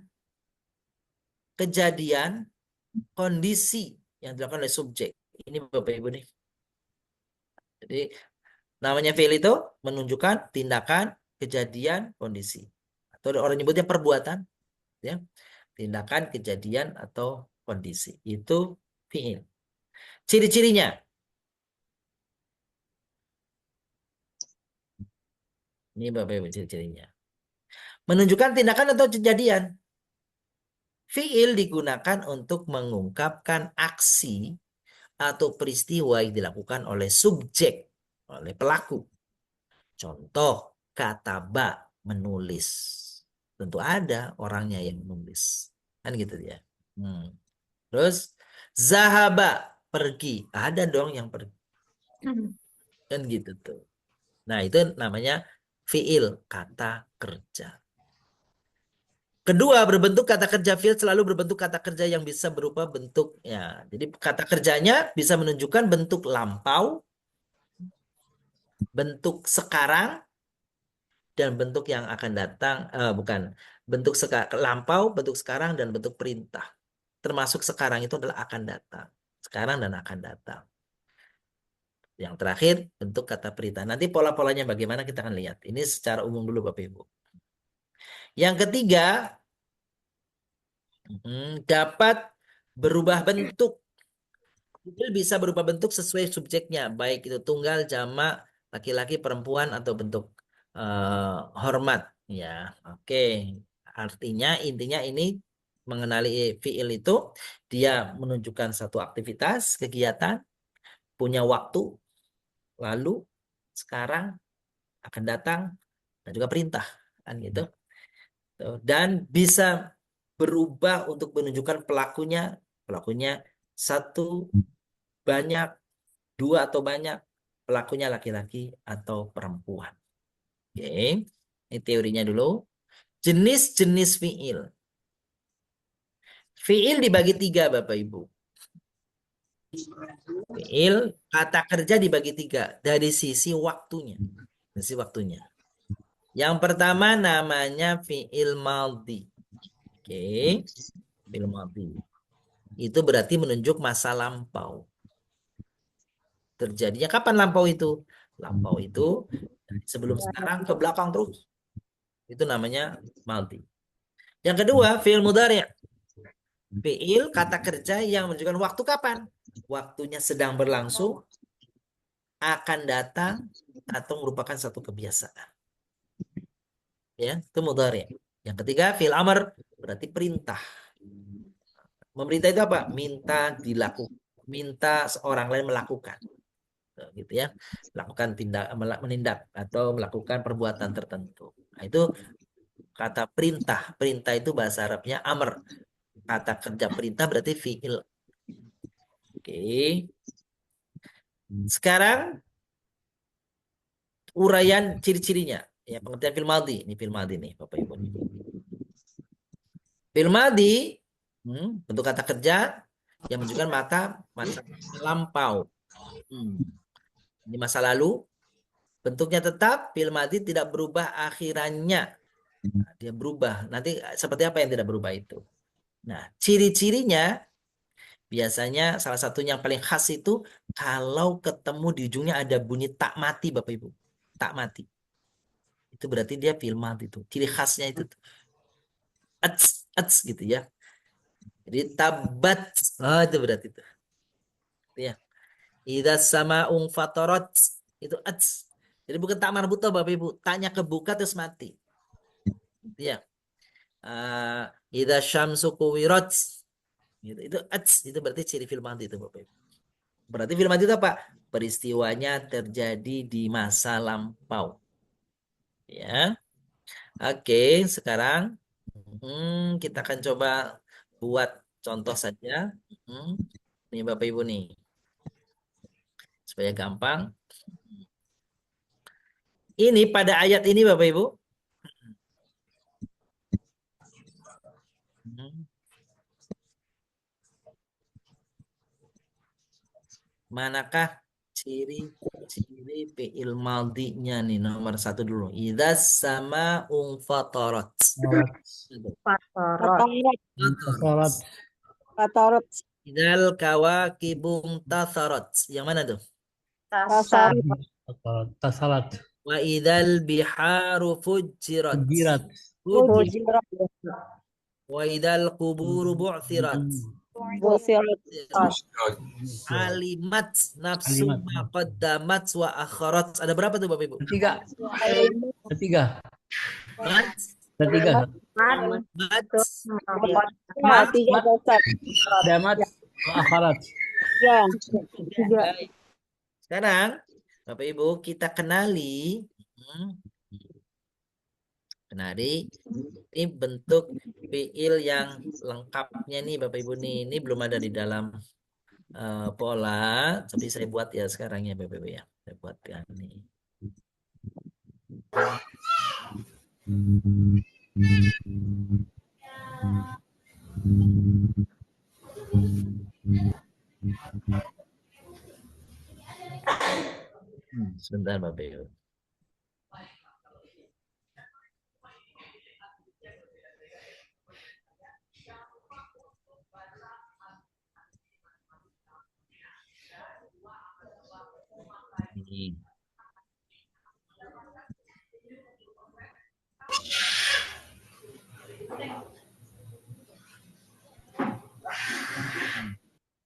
kejadian, kondisi yang dilakukan oleh subjek. Ini Bapak Ibu nih. Jadi namanya fi'il itu menunjukkan tindakan, kejadian, kondisi. Atau orang nyebutnya perbuatan, ya. Tindakan, kejadian atau kondisi. Itu fi'il. Ciri-cirinya. Ini Bapak Ibu ciri-cirinya. Menunjukkan tindakan atau kejadian. Fi'il digunakan untuk mengungkapkan aksi atau peristiwa yang dilakukan oleh subjek, oleh pelaku. Contoh, kataba, menulis. Tentu ada orangnya yang menulis. Kan gitu ya. Terus, zahaba, pergi. Ada dong yang pergi. Kan gitu tuh. Nah, itu namanya fi'il, kata kerja. Kedua, berbentuk kata kerja fi'il selalu berbentuk kata kerja yang bisa berupa bentuk ya. Jadi kata kerjanya bisa menunjukkan bentuk lampau, bentuk sekarang, dan bentuk yang akan datang. Bukan bentuk lampau, bentuk sekarang, dan bentuk perintah. Termasuk sekarang itu adalah akan datang. Sekarang dan akan datang. Yang terakhir bentuk kata perintah. Nanti pola-polanya bagaimana kita akan lihat. Ini secara umum dulu Bapak Ibu. Yang ketiga, dapat berubah bentuk. Fiil bisa berubah bentuk sesuai subjeknya, baik itu tunggal, jamak, laki-laki, perempuan, atau bentuk hormat. Ya, oke. Artinya intinya ini mengenali fiil itu dia menunjukkan satu aktivitas, kegiatan, punya waktu, lalu, sekarang, akan datang, dan juga perintah, kan gitu. Dan bisa berubah untuk menunjukkan pelakunya satu, banyak, dua atau banyak, pelakunya laki-laki atau perempuan. Oke, ini teorinya dulu. Jenis-jenis fiil. Fiil dibagi 3 Bapak Ibu. Fiil kata kerja dibagi 3 dari sisi waktunya. Dari sisi waktunya. Yang pertama namanya fiil madhi. Oke, fiil madhi. Itu berarti menunjuk masa lampau. Terjadinya kapan lampau itu? Lampau itu sebelum sekarang ke belakang terus. Itu namanya madhi. Yang kedua, fiil mudhari'. Fiil kata kerja yang menunjukkan waktu kapan? Waktunya sedang berlangsung, akan datang, atau merupakan satu kebiasaan. Ya, itu mudhari'. Yang ketiga, fiil amr berarti perintah. Memerintah itu apa? Minta dilakukan, minta seorang lain melakukan. Gitu ya. Melakukan menindak atau melakukan perbuatan tertentu. Nah, itu kata perintah. Perintah itu bahasa Arabnya amr. Kata kerja perintah berarti fiil. Oke. Sekarang uraian ciri-cirinya. Ya, pengertian fiil madhi. Ini fiil madhi nih, Bapak Ibu. Fiil madhi bentuk kata kerja yang menunjukkan masa lampau. Ini masa lalu. Bentuknya tetap, fiil madhi tidak berubah akhirannya. Nah, dia berubah. Nanti seperti apa yang tidak berubah itu? Nah, ciri-cirinya biasanya salah satu yang paling khas itu kalau ketemu di ujungnya ada bunyi tak mati Bapak Ibu. Tak mati. Itu berarti dia fiil madhi itu. Ciri khasnya itu. Ats gitu ya. Jadi tabat. Oh, itu berarti itu. Ya. Idza sama'un fatarat. Itu ats. Jadi bukan tak marbutah Bapak Ibu. Taknya kebuka terus mati. Ya. Idza syamsu kuwirat. Gitu. Itu ats. Itu berarti ciri fiil madhi itu Bapak Ibu. Berarti fiil madhi itu apa? Peristiwanya terjadi di masa lampau. Ya. Oke, sekarang kita akan coba buat contoh saja. Nih Bapak Ibu nih. Supaya gampang. Ini pada ayat ini Bapak Ibu. Manakah ciri fiil madhinya nih nomor 1 dulu. Idza sama'un fatarat.
Fatarat.
Idzal kawakibum tatharat. Yang mana tuh?
Tasarat.
Wa idzal biharu fujirat.
Fujirat.
Wa idzal quburu bu'thirat.
Busirat.
Alimat nafsu ma qaddamat wa akharat. Ada berapa tuh Bapak Ibu?
3.
Mat.
3.
Mat.
Tiga Ustaz.
Damat akharat.
Ya.
Baik. Sekarang Bapak Ibu kita kenali ini bentuk fiil yang lengkapnya nih Bapak Ibu nih. Ini belum ada di dalam pola, tapi saya buat ya sekarang ya Bapak Ibu ya. Saya buatkan nih. Sebentar Bapak Ibu. Ini.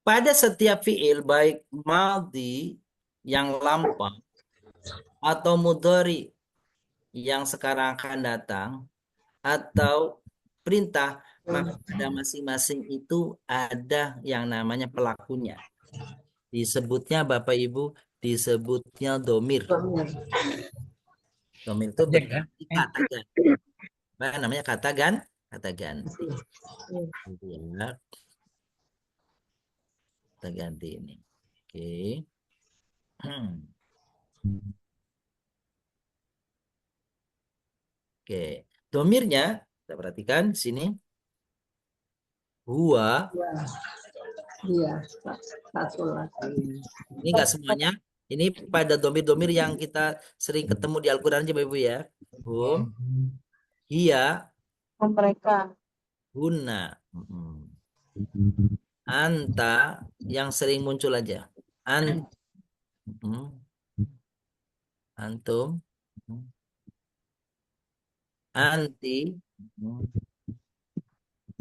Pada setiap fiil baik madhi yang lampau atau mudhari yang sekarang akan datang atau perintah, maka pada masing-masing itu ada yang namanya pelakunya. Disebutnya Bapak Ibu, disebutnya domir. Domir itu
Subjek ya.
berarti kata ganti. Apa namanya kata ganti? Kata ganti. Ya. Kata ganti ini. Oke. Oke. Domirnya, kita perhatikan di sini. Huwa.
Iya, satu lagi.
Ini enggak semuanya. Ini pada domir-domir yang kita sering ketemu di Al-Quran aja Bapak Ibu ya. Hum, hiya,
Mereka.
hunna. Anta yang sering muncul aja. Antum. Anti.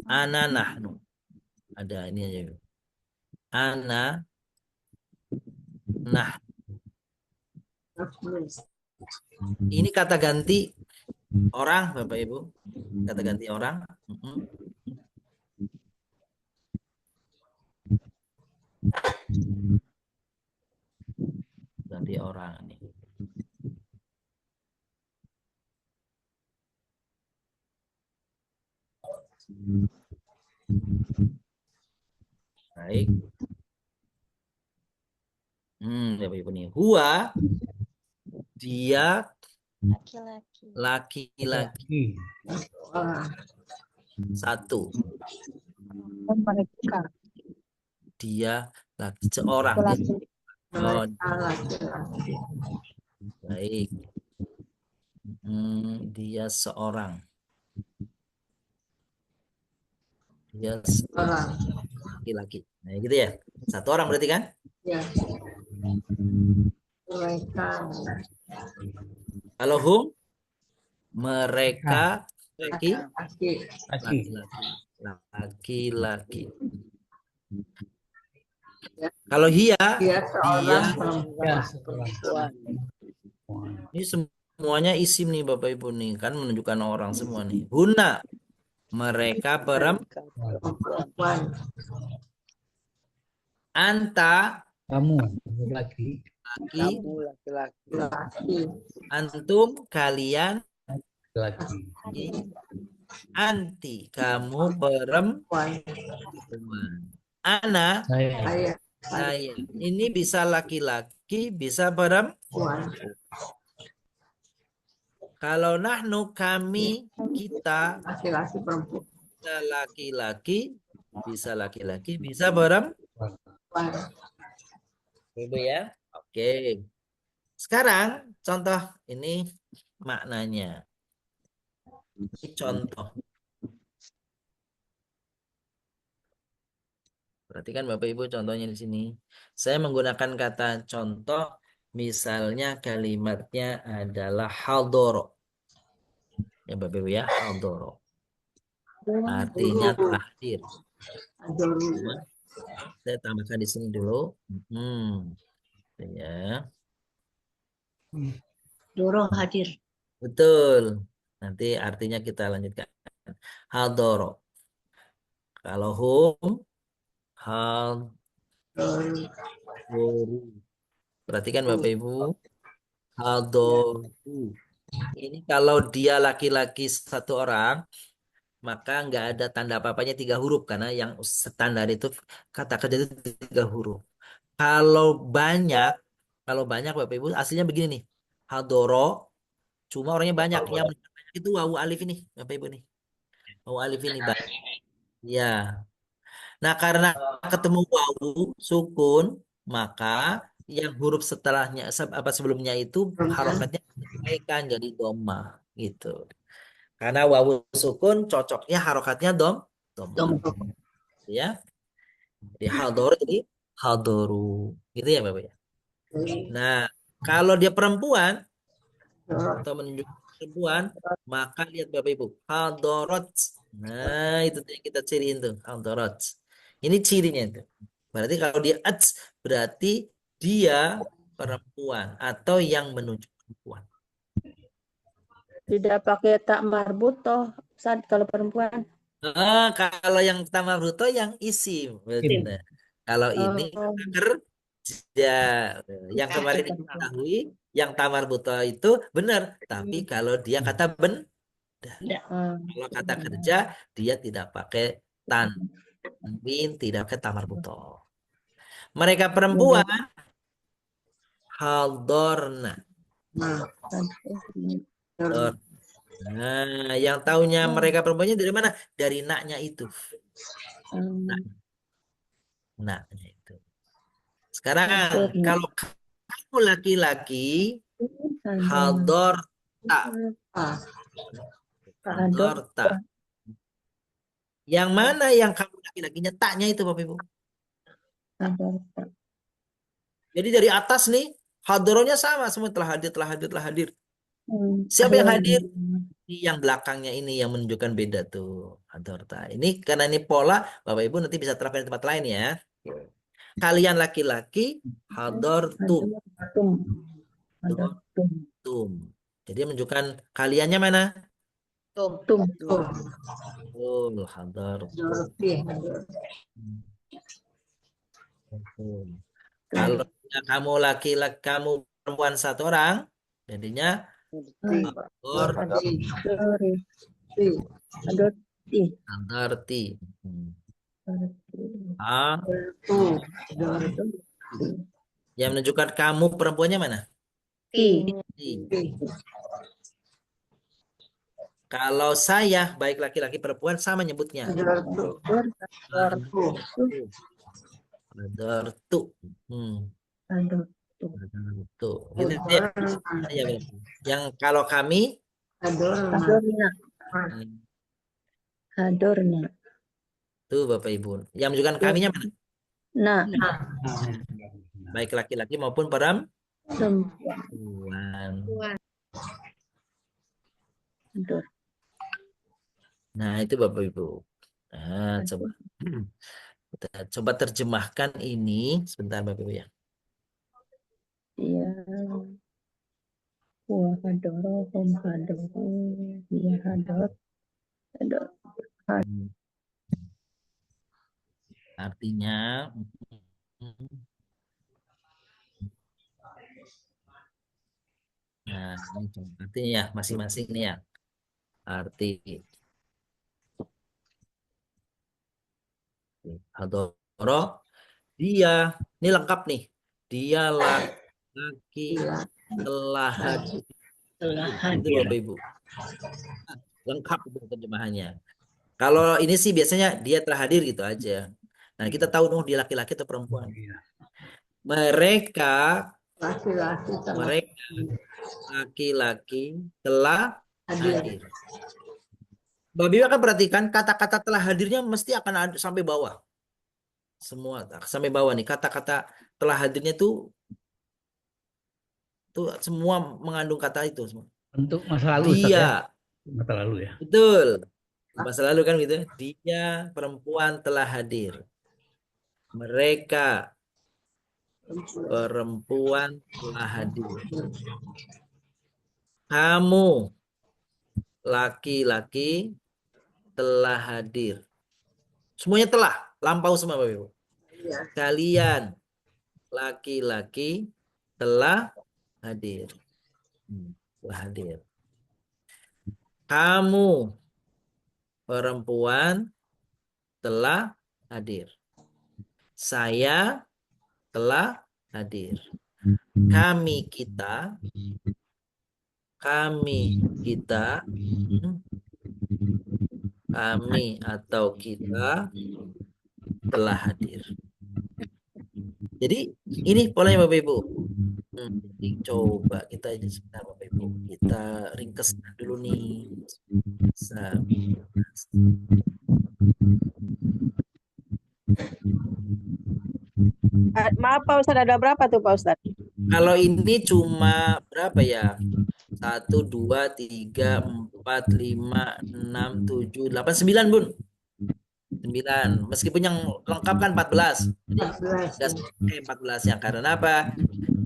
Ana nahnu. Ada ini aja. Ana nah. Ini kata ganti orang Bapak Ibu. Kata ganti orang. Ganti orang nih. Baik. Bapak Ibu nih. Huwa dia laki-laki. Satu.
Mereka.
Dia laki seorang. Oh, baik. Dia seorang. Dia seorang laki-laki. Nah, gitu ya. Satu orang berarti kan?
Ya. Mereka.
Kalau hum, mereka laki-laki. Kalau hiya, dia
perempuan.
ini semuanya isim nih Bapak Ibu nih, kan menunjukkan orang semua nih. Huna, mereka perempuan. Anta,
Kamu laki-laki.
Laki-laki.
Antum, kalian.
Laki.
Anti, kamu perempuan. Ana,
Saya.
saya. Ini bisa laki-laki, bisa perempuan. Kalau nahnu, kami, kita.
Laki-laki perempuan.
Bisa laki-laki, bisa laki-laki, bisa perempuan. Ibu ya. Oke. Sekarang contoh ini maknanya. Contoh. Perhatikan Bapak Ibu contohnya di sini. Saya menggunakan kata contoh, misalnya kalimatnya adalah haldoro. Ya Bapak Ibu ya, haldoro. Artinya telah hadir. Saya tambahkan di sini dulu. Ya.
Dorong hadir.
Betul. Nanti artinya kita lanjutkan. Haldoro. Kalau hum, haldoro. Perhatikan Bapak Ibu. Haldoro. Ini kalau dia laki-laki satu orang, maka nggak ada tanda apa-apanya 3 huruf. Karena yang standar itu kata kerja itu 3 huruf. Kalau banyak Bapak Ibu aslinya begini nih. Haldoro. Cuma orangnya banyak. Yang banyak itu wawu alif ini Bapak Ibu nih. Wawu alif ini banyak. Ya. Nah, karena ketemu wawu sukun, maka yang huruf setelahnya sebelumnya itu harokatnya dinaikkan jadi doma gitu. Karena wawu sukun cocoknya harokatnya doma. Ya. Jadi haldoru jadi haldoru. Gitu ya Bapak ya. Nah, Kalau dia perempuan atau menunjukkan perempuan, maka lihat Bapak Ibu, hadarat. Nah, itu yang kita ciriin tuh, hadarat. Ini cirinya itu. Berarti kalau dia ats, berarti dia perempuan atau yang menunjuk perempuan.
Tidak pakai tak marbutoh saat kalau perempuan.
Kalau yang tamarruto yang isim, benar. Kalau ini kerja, yang kemarin diketahui, yang tamarbuto itu benar. Tapi kalau dia kata kalau kata kerja, dia tidak pakai tanwin, tidak pakai tamarbuto. Mereka perempuan haldorna. Nah, yang tahunya mereka perempuannya dari mana? Dari naknya itu. Naknya itu. Sekarang kalau kamu laki-laki, haldorta. Haldorta. Yang mana yang kamu laki-lakinya taknya itu Bapak Ibu? Jadi dari atas nih, hadoronya sama semua, telah hadir, telah hadir, telah hadir. Siapa yang hadir? Yang belakangnya ini yang menunjukkan beda tuh. Hadorta. Ini karena ini pola, Bapak Ibu nanti bisa terapkan di tempat lain ya. Kalian laki-laki, hadortum. Tum. Jadi menunjukkan kaliannya mana?
Tum.
Kalau kamu laki-laki, kamu perempuan satu orang, jadinya Hadarti. Yang menunjukkan kamu perempuannya mana? Kalau saya baik laki-laki perempuan sama nyebutnya. Hadartu. Gitu ya. Yang kalau kami
Hadorna.
Tuh Bapak Ibu. Yang menunjukkan kaminya mana?
Nah.
Baik laki-laki maupun perempuan. Nah, itu Bapak Ibu. Nah, kita coba terjemahkan ini sebentar Bapak Ibu ya.
Iya. Wah, hadoro, hadoro, iya hador.
Artinya nah, ini artinya ya masing-masing nih ya. Arti hadoro dia, ini lengkap nih. Dia laki telah hadir. Itu Bapak Ibu. Lengkap itu terjemahannya. Kalau ini sih biasanya dia telah hadir gitu aja. Nah, kita tahu dong dia laki-laki atau perempuan. Mereka laki-laki telah hadir. Bapak Ibu akan perhatikan kata-kata telah hadirnya mesti akan ada sampai bawah. Semua sampai bawah nih kata-kata telah hadirnya tuh semua mengandung kata itu semua.
Untuk masa lalu
dia
ya? Masa lalu ya.
Betul. Masa lalu kan gitu. Dia perempuan telah hadir. Mereka perempuan telah hadir. Kamu laki-laki telah hadir. Semuanya telah lampau semua Bapak Ibu. Kalian laki-laki telah hadir. Telah hadir. Kamu perempuan telah hadir. Saya telah hadir. Kami kita kami atau kita telah hadir. Jadi ini polanya Bapak Ibu. Jadi coba kita ini sebentar Bapak Ibu. Kita ringkes dulu nih.
Maaf Pak Ustadz, ada berapa tuh Pak Ustadz?
Kalau ini cuma berapa ya? 1, 2, 3, 4, 5, 6, 7, 8, 9, Bun. 9. Meskipun yang lengkap kan 14. Jadi
14.
gas pakai 14 yang karena apa?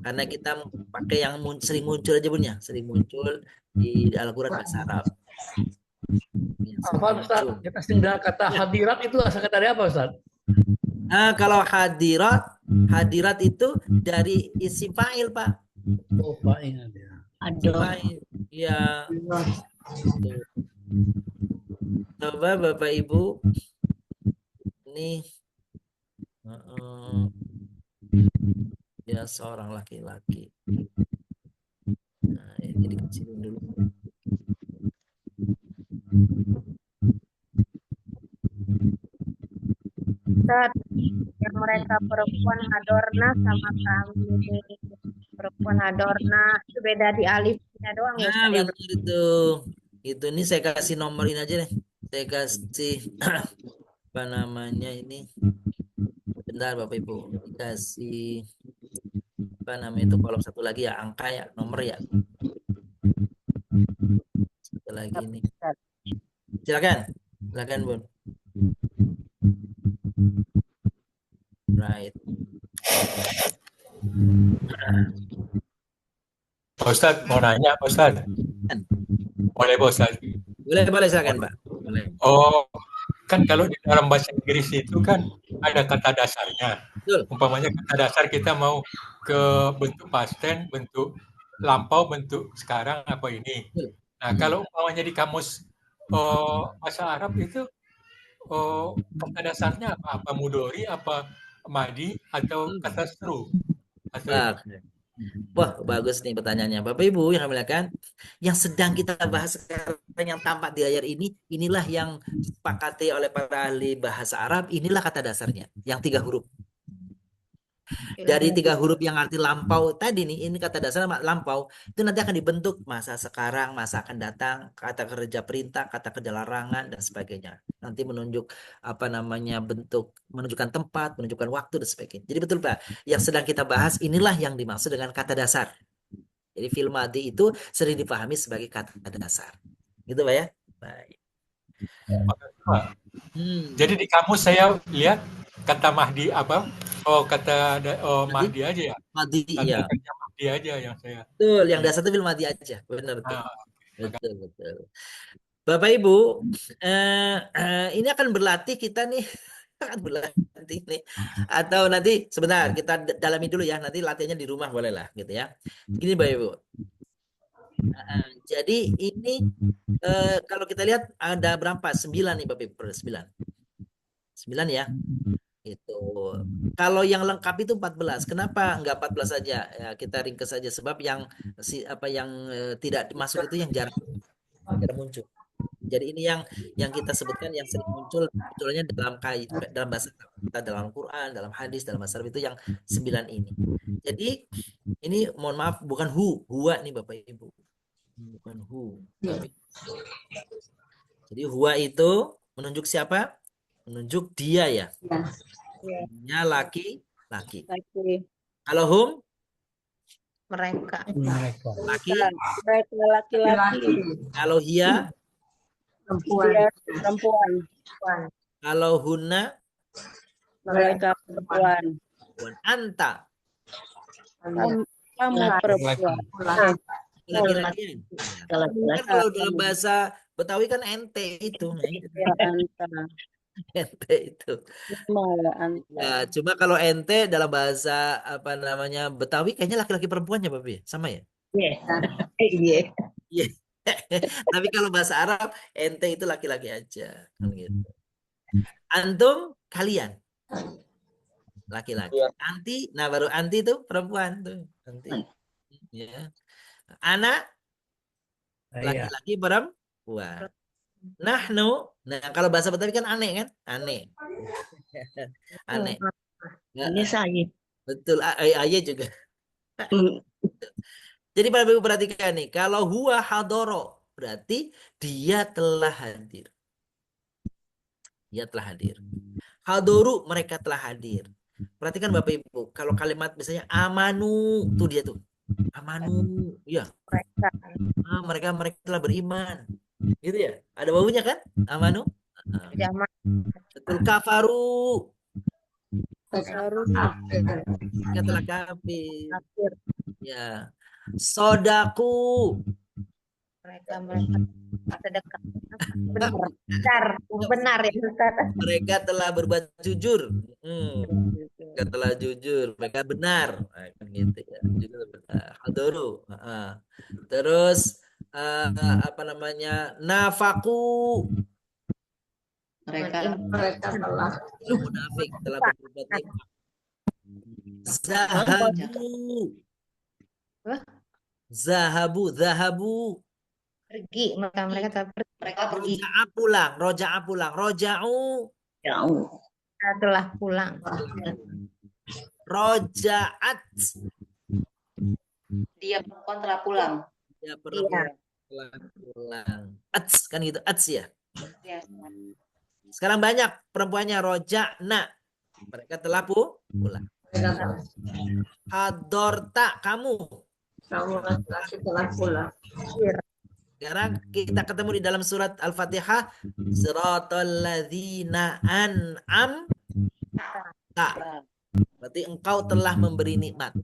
Karena kita pakai yang sering muncul aja Bun ya. Sering muncul di Al-Quran bahasa Arab. Yang sering
Apa Ustaz?
muncul.
Kita tinggal kata hadirat itu asal kata dari apa Ustaz?
Nah, kalau hadirat itu dari isim fa'il, Pak.
Oh, fa'il ya.
Isim fa'il. Iya. Tuh. Coba Bapak Ibu ini ya seorang laki-laki. Nah, ini dikecilin dulu.
Ustaz, yang mereka perempuan Hadorna sama kami perempuan Hadorna itu beda di alifnya doang ya
Nah,
Ustaz ya.
benar itu. Itu ini saya kasih nomorin aja deh. Saya kasih apa namanya ini. Bentar Bapak Ibu. Dikasih apa namanya itu kolom satu lagi ya, angka ya, nomor ya. Satu lagi ini. Silakan. Silakan, Bun. Right.
Pak Ustadz, mau nanya Pak Ustadz. Boleh Pak Ustadz?
Boleh silakan Pak. Boleh.
Oh, kan kalau di dalam bahasa Inggris itu kan ada kata dasarnya.
Betul.
Umpamanya kata dasar kita mau ke bentuk past tense, bentuk lampau, bentuk sekarang apa ini. Nah, kalau umpamanya di kamus bahasa Arab itu kata dasarnya apa? Apa mudori, apa madi, atau kata seru? Atau
Wah, bagus nih pertanyaannya. Bapak Ibu yang dimuliakan, yang sedang kita bahas sekarang yang tampak di layar ini, inilah yang disepakati oleh para ahli bahasa Arab, inilah kata dasarnya, yang 3 huruf. Dari 3 huruf yang arti lampau tadi nih, ini kata dasar lampau, itu nanti akan dibentuk masa sekarang, masa akan datang, kata kerja perintah, kata kerja larangan, dan sebagainya. Nanti menunjuk apa namanya bentuk, menunjukkan tempat, menunjukkan waktu, dan sebagainya. Jadi betul Pak, yang sedang kita bahas inilah yang dimaksud dengan kata dasar. Jadi fil madhi itu sering dipahami sebagai kata dasar. Gitu Pak ya? Baik.
Jadi di kamus saya lihat kata Mahdi apa? Kata Mahdi aja ya.
Mahdi, iya.
Kata Mahdi aja yang saya.
Betul, yang dasar itu fil madhi aja. Benar betul. Betul. Bapak Ibu, ini akan berlatih kita nih, akan berlatih nih. Atau nanti sebentar kita dalami dulu ya. Nanti latihannya di rumah boleh lah, gitu ya. Gini Bapak Ibu. Jadi ini kalau kita lihat ada berapa? 9 nih Bapak Ibu, 9 ya. Itu. Kalau yang lengkap itu 14. Kenapa enggak 14 saja? Ya, kita ringkas saja sebab yang tidak masuk itu yang jarang muncul. Jadi ini yang kita sebutkan yang sering munculnya dalam bahasa kita, dalam Quran, dalam hadis, dalam bahasa Arab itu yang 9 ini. Jadi ini mohon maaf bukan huwa nih Bapak Ibu. Bukan hu. Jadi huwa itu menunjuk siapa? Menunjuk dia ya. Ya laki. Kalau hum?
Mereka.
Laki.
Mereka laki-laki.
Kalau hia?
Perempuan.
Kalau hunna?
Mereka perempuan.
Anta?
Kamu perempuan.
Laki-laki. Kalau dalam bahasa Betawi kan ente itu. Ente itu. Ya, cuma kalau ente dalam bahasa apa namanya Betawi kayaknya laki-laki perempuannya Bapak ya? Sama ya? Iya. Tapi kalau bahasa Arab ente itu laki-laki aja kan gitu. Antum kalian laki-laki. Anti, nah baru anti itu perempuan tuh. Anti. Ya. Anak laki-laki perempuan. Nahnu, nah kalau bahasa Betawi kan aneh kan? Aneh. Aneh.
Ini saya.
Betul, ayah juga. Jadi Bapak Ibu perhatikan nih, kalau huwa hadoro berarti dia telah hadir. Dia telah hadir. Hadoru mereka telah hadir. Perhatikan Bapak Ibu, kalau kalimat misalnya amanu, tuh dia tuh. Amanu, ya. Mereka telah beriman. Gitu ya. Ada baunya kan? Amanu.
Jamak.
Betul, kafaru.
Baru
Mereka telah kafir. Ya. Sodaku.
mereka sedekah. Benar ya Ustaz.
Mereka telah berbuat jujur. Mereka telah jujur. Mereka benar. Nah, kan gitu ya. Jujur benar. Hadoru. Terus apa namanya? Nafaku.
Mereka
telah munafik telah berbuat nikmat. Zahabu.
Pergi, mereka telah pergi.
mereka pergi.
Roja'a pulang. Roja'u.
Mereka telah pulang.
Roja'at.
Dia perempuan telah pulang.
Ya, perempuan telah pulang. Ats, kan gitu. Ats ya.
Ya.
Sekarang banyak perempuannya roja'na. Mereka telah pulang. Hadorta, kamu
laki-laki telah pulang.
Sekarang kita ketemu di dalam surat Al-Fatihah. Siratal ladzina an'amta. Berarti engkau telah memberi nikmat.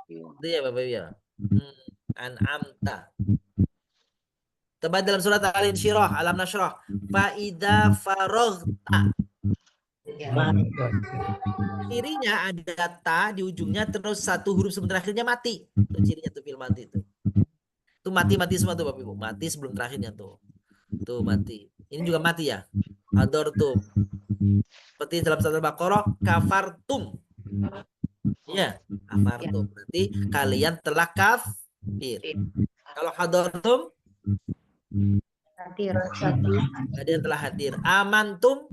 Itu ya Bapak Ibu ya. An'amta. Tepat dalam surat Al-Insyirah, Alam Nashrah. Fa'idha faraghta. Cirinya ada ta di ujungnya, terus satu huruf sebentar akhirnya mati. Itu cirinya tuh fil mati itu. Itu mati semua tuh Bapak Ibu. Mati sebelum terakhirnya tuh. Tuh mati. Ini juga mati ya. Adortum. Seperti dalam surat Al-Baqarah, kafartum. Ya, kafartum. Berarti kalian telah kafir. Kalau hadortum, kalian telah hadir. Amantum,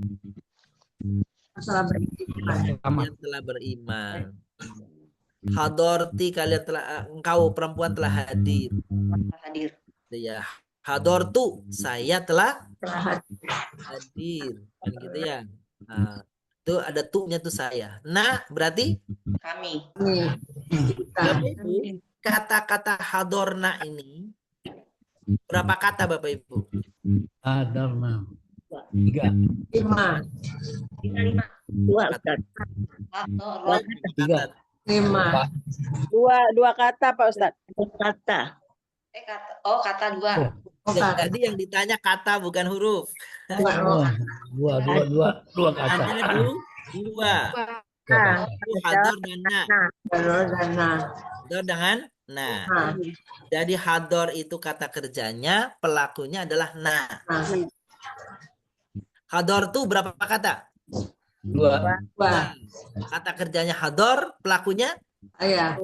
kalian telah beriman. Hadorti, kalian telah, engkau perempuan telah hadir. Ya, hadortu, saya telah hadir. Kan gitu ya. Nah, itu ada tu-nya tuh saya. Nah, berarti
Kami.
Bapak Ibu, kata-kata hadorna ini berapa kata Bapak Ibu?
Hadorna. 3.
5.
2 Ustaz.
3.
5.
Dua kata Pak Ustadz.
Kata. Kata 2.
Jadi yang ditanya kata bukan huruf.
Dua kata.
Ada dua. Itu hador dan na. Hador dengan na. Jadi hador itu kata kerjanya, pelakunya adalah na. Hador tuh berapa kata?
2.
Kata kerjanya hador, pelakunya?
Ya.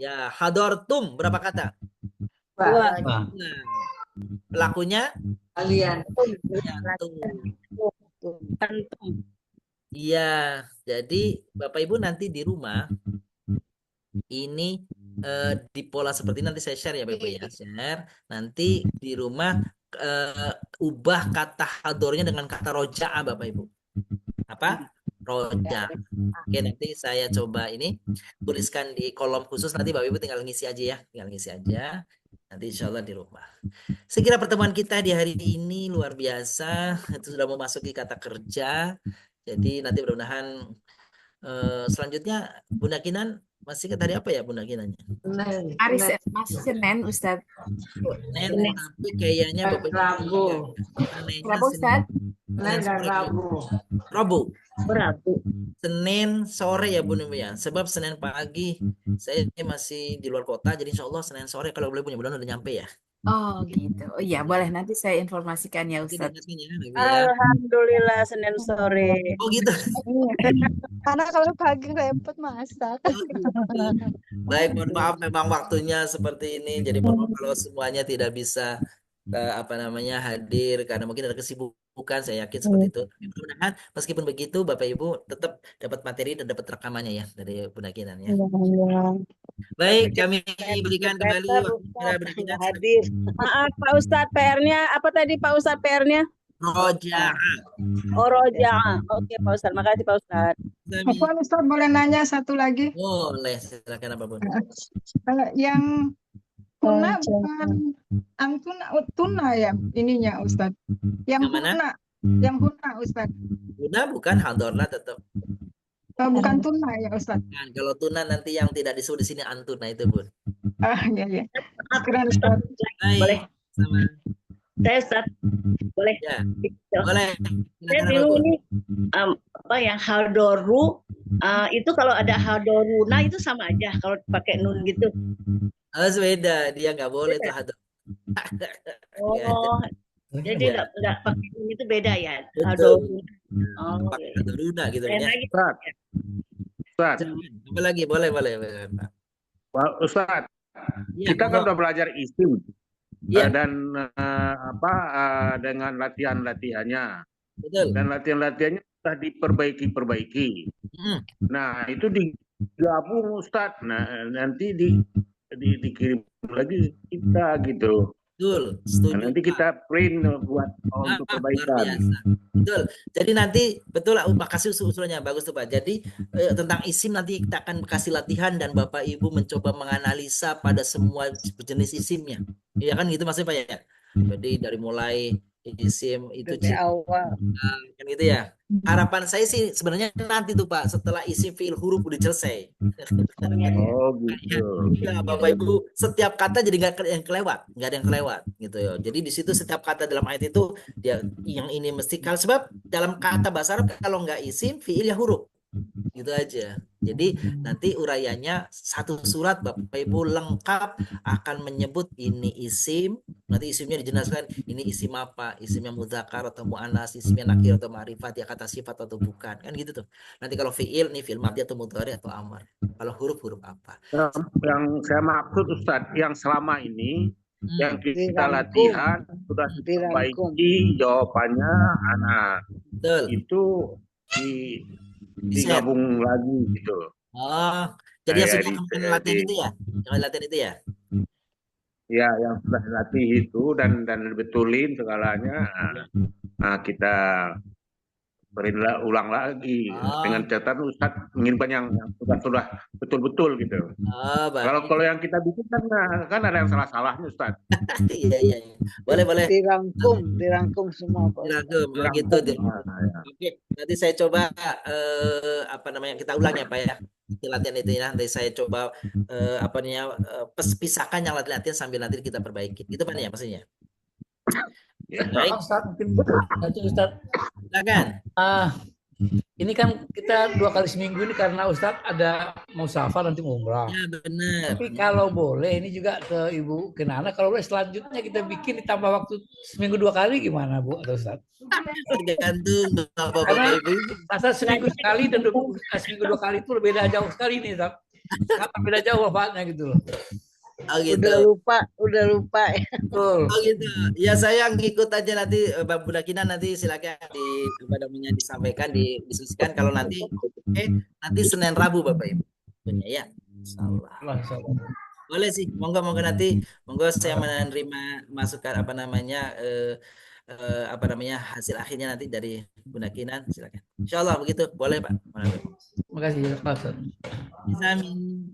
Ya, hadortum berapa kata?
2.
Nah, pelakunya?
Kalian.
Iya, jadi Bapak Ibu nanti di rumah ini di pola seperti ini nanti saya share ya Bapak ya, share. Nanti di rumah ubah kata hadornya dengan kata roja'a Bapak Ibu. Apa? Roja. Oke, nanti saya coba ini tuliskan di kolom khusus, nanti Bapak Ibu tinggal ngisi aja ya, nanti insya Allah di rumah. Sekira pertemuan kita di hari ini luar biasa, itu sudah memasuki kata kerja. Jadi nanti mudah-mudahan selanjutnya Bunda Kinan masih tadi apa ya Bunda Kinannya?
Masih Senin Ustaz.
Senin, tapi kayaknya Bapak
Rabu.
Kenapa Ustaz?
Rabu. Senin sore ya Bunda ya. Sebab Senin pagi saya masih di luar kota, jadi insya Allah Senin sore kalau boleh mudah-mudahan udah nyampe ya.
Oh gitu. Oh iya boleh, nanti saya informasikan ya Ustaz.
Alhamdulillah Senin sore.
Oh gitu.
Karena kalau pagi repot masak.
Baik, mohon maaf memang waktunya seperti ini. Jadi mohon maaf kalau semuanya tidak bisa hadir karena mungkin ada kesibukan, saya yakin seperti itu. Tapi mudah-mudahan meskipun begitu Bapak Ibu tetap dapat materi dan dapat rekamannya ya dari Bunda Kinan ya. Baik, kami berikan kembali waktu Bunda Kinan.
Hadir. Maaf Pak Ustadz, PR-nya apa tadi Pak Ustadz PR-nya?
Roja'a.
Oh, roja'a. Oke, Pak Ustadz. Makasih, Pak Ustadz.
Sami.
Afwan Ustaz, boleh nanya satu lagi?
Boleh, silakan apapun.
Yang tuna bukan antuna, tuna ya ininya Ustaz. Yang
Yang mana?
huna, yang huna Ustaz.
Tuna bukan hadorna tetap.
Bukan tuna ya Ustaz.
Nah, kalau tuna nanti yang tidak disebut di sini antuna itu, Bun.
Iya, iya. Keren Ustaz.
Boleh.
Baik, sama.
Saya Ustaz, boleh.
Ya, boleh.
Saya
Silakan
bingung
apapun.
ini apa yang hadoru itu kalau ada hadoruna itu sama aja kalau pakai nun gitu.
Harus beda, dia nggak boleh tuh hador.
Oh, jadi
Ya,
enggak pakai nun itu beda ya.
betul.
Hadoruna. Oh,
Pakai
oke.
hadoruna gitu
Lain
ya.
lagi.
Ustaz, Ustaz,
Apa lagi? Boleh, boleh, boleh, Pak.
Ustaz,
Iya,
kita kan
monggo.
udah belajar isim
Iya,
dan dengan latihan-latihannya
betul.
dan latihan-latihannya sudah diperbaiki.
Mm,
Nah, itu digabung Ustaz. Nah, nanti dikirim lagi kita gitu.
betul,
Nah,
setuju,
nanti
Pak.
kita print buat untuk
Luar
perbaikan.
biasa. Betul. Jadi nanti betul lah, makasih usulannya bagus tuh Pak. Jadi tentang isim nanti kita akan kasih latihan dan Bapak Ibu mencoba menganalisa pada semua jenis isimnya. Iya kan gitu maksudnya Pak ya. Jadi dari mulai isim itu
Dari awal.
kan gitu ya. Harapan saya sih sebenarnya nanti tuh Pak setelah isim fiil huruf udah selesai.
Oh gitu.
Iya, Bapak Ibu, setiap kata jadi nggak yang kelewat, nggak ada yang kelewat gitu ya. Jadi di situ setiap kata dalam ayat itu dia yang ini mesti kalau sebab dalam kata bahasa Arab kalau nggak isim, fiil ya huruf, gitu aja. Jadi nanti urayanya satu surat Bapak Ibu lengkap akan menyebut ini isim, nanti isimnya dijelaskan ini isim apa, isimnya mudzakkar atau muannas, isimnya nakir atau ma'rifat, ya kata sifat atau bukan, kan gitu tuh. Nanti kalau fiil nih fiil madhi atau mudhari atau amar. Kalau huruf apa.
Yang saya maksud Ustaz, yang selama ini yang kita
Dirangkum.
latihan sudah
Dirangkum.
diperbaiki jawabannya anak.
Betul.
Itu digabung lagi gitu.
Oh, jadi yang
Kayak
sudah kemarin latihan itu ya? Yang latihan itu ya?
Ya, yang sudah dilatih itu dan dibetulin segalanya. Nah, kita ulang lagi dengan catatan Ustadz menginginkan yang sudah betul-betul gitu.
Oh, baik.
Kalau yang kita bikin kan ada yang salah-salahnya Ustadz.
Iya, iya. Boleh, boleh.
Dirangkum semua Pak.
Dirangkum, oh, gitu deh. Oke, nanti saya coba kita ulang ya Pak ya. Latihan itu ya, nanti saya coba pisahkan yang latihan sambil nanti kita perbaiki. Itu Pak ya maksudnya. Baik.
Ustaz, mungkin Ustaz.
Silakan.
Ini kan kita 2 kali seminggu ini karena Ustadz ada mau safar nanti mau umrah.
Ya benar.
Tapi kalau boleh ini juga ke Ibu Kenana, kalau boleh selanjutnya kita bikin ditambah waktu seminggu 2 kali gimana Bu atau Ustadz?
Tergantung
Karena rasa seminggu sekali dan seminggu 2 kali itu beda jauh sekali nih Ustadz. Sangat beda jauh wafatnya gitu loh.
Oh, gitu.
Udah lupa ya.
Betul.
Oh gitu. Ya saya ngikut aja nanti Bang Budakina nanti silakan disampaikan didiskusikan kalau nanti nanti Senin Rabu Bapak Ibu. Ya. Insyaallah. Boleh sih. Monggo nanti saya menerima masukan hasil akhirnya nanti dari Budakinan silakan. Insyaallah begitu. Boleh Pak.
Terima kasih Pak Ustaz.
Amin.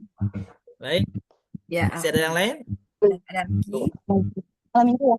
Baik.
Ya.
Masih ada yang lain?
Ada lagi.
Malam itu ya.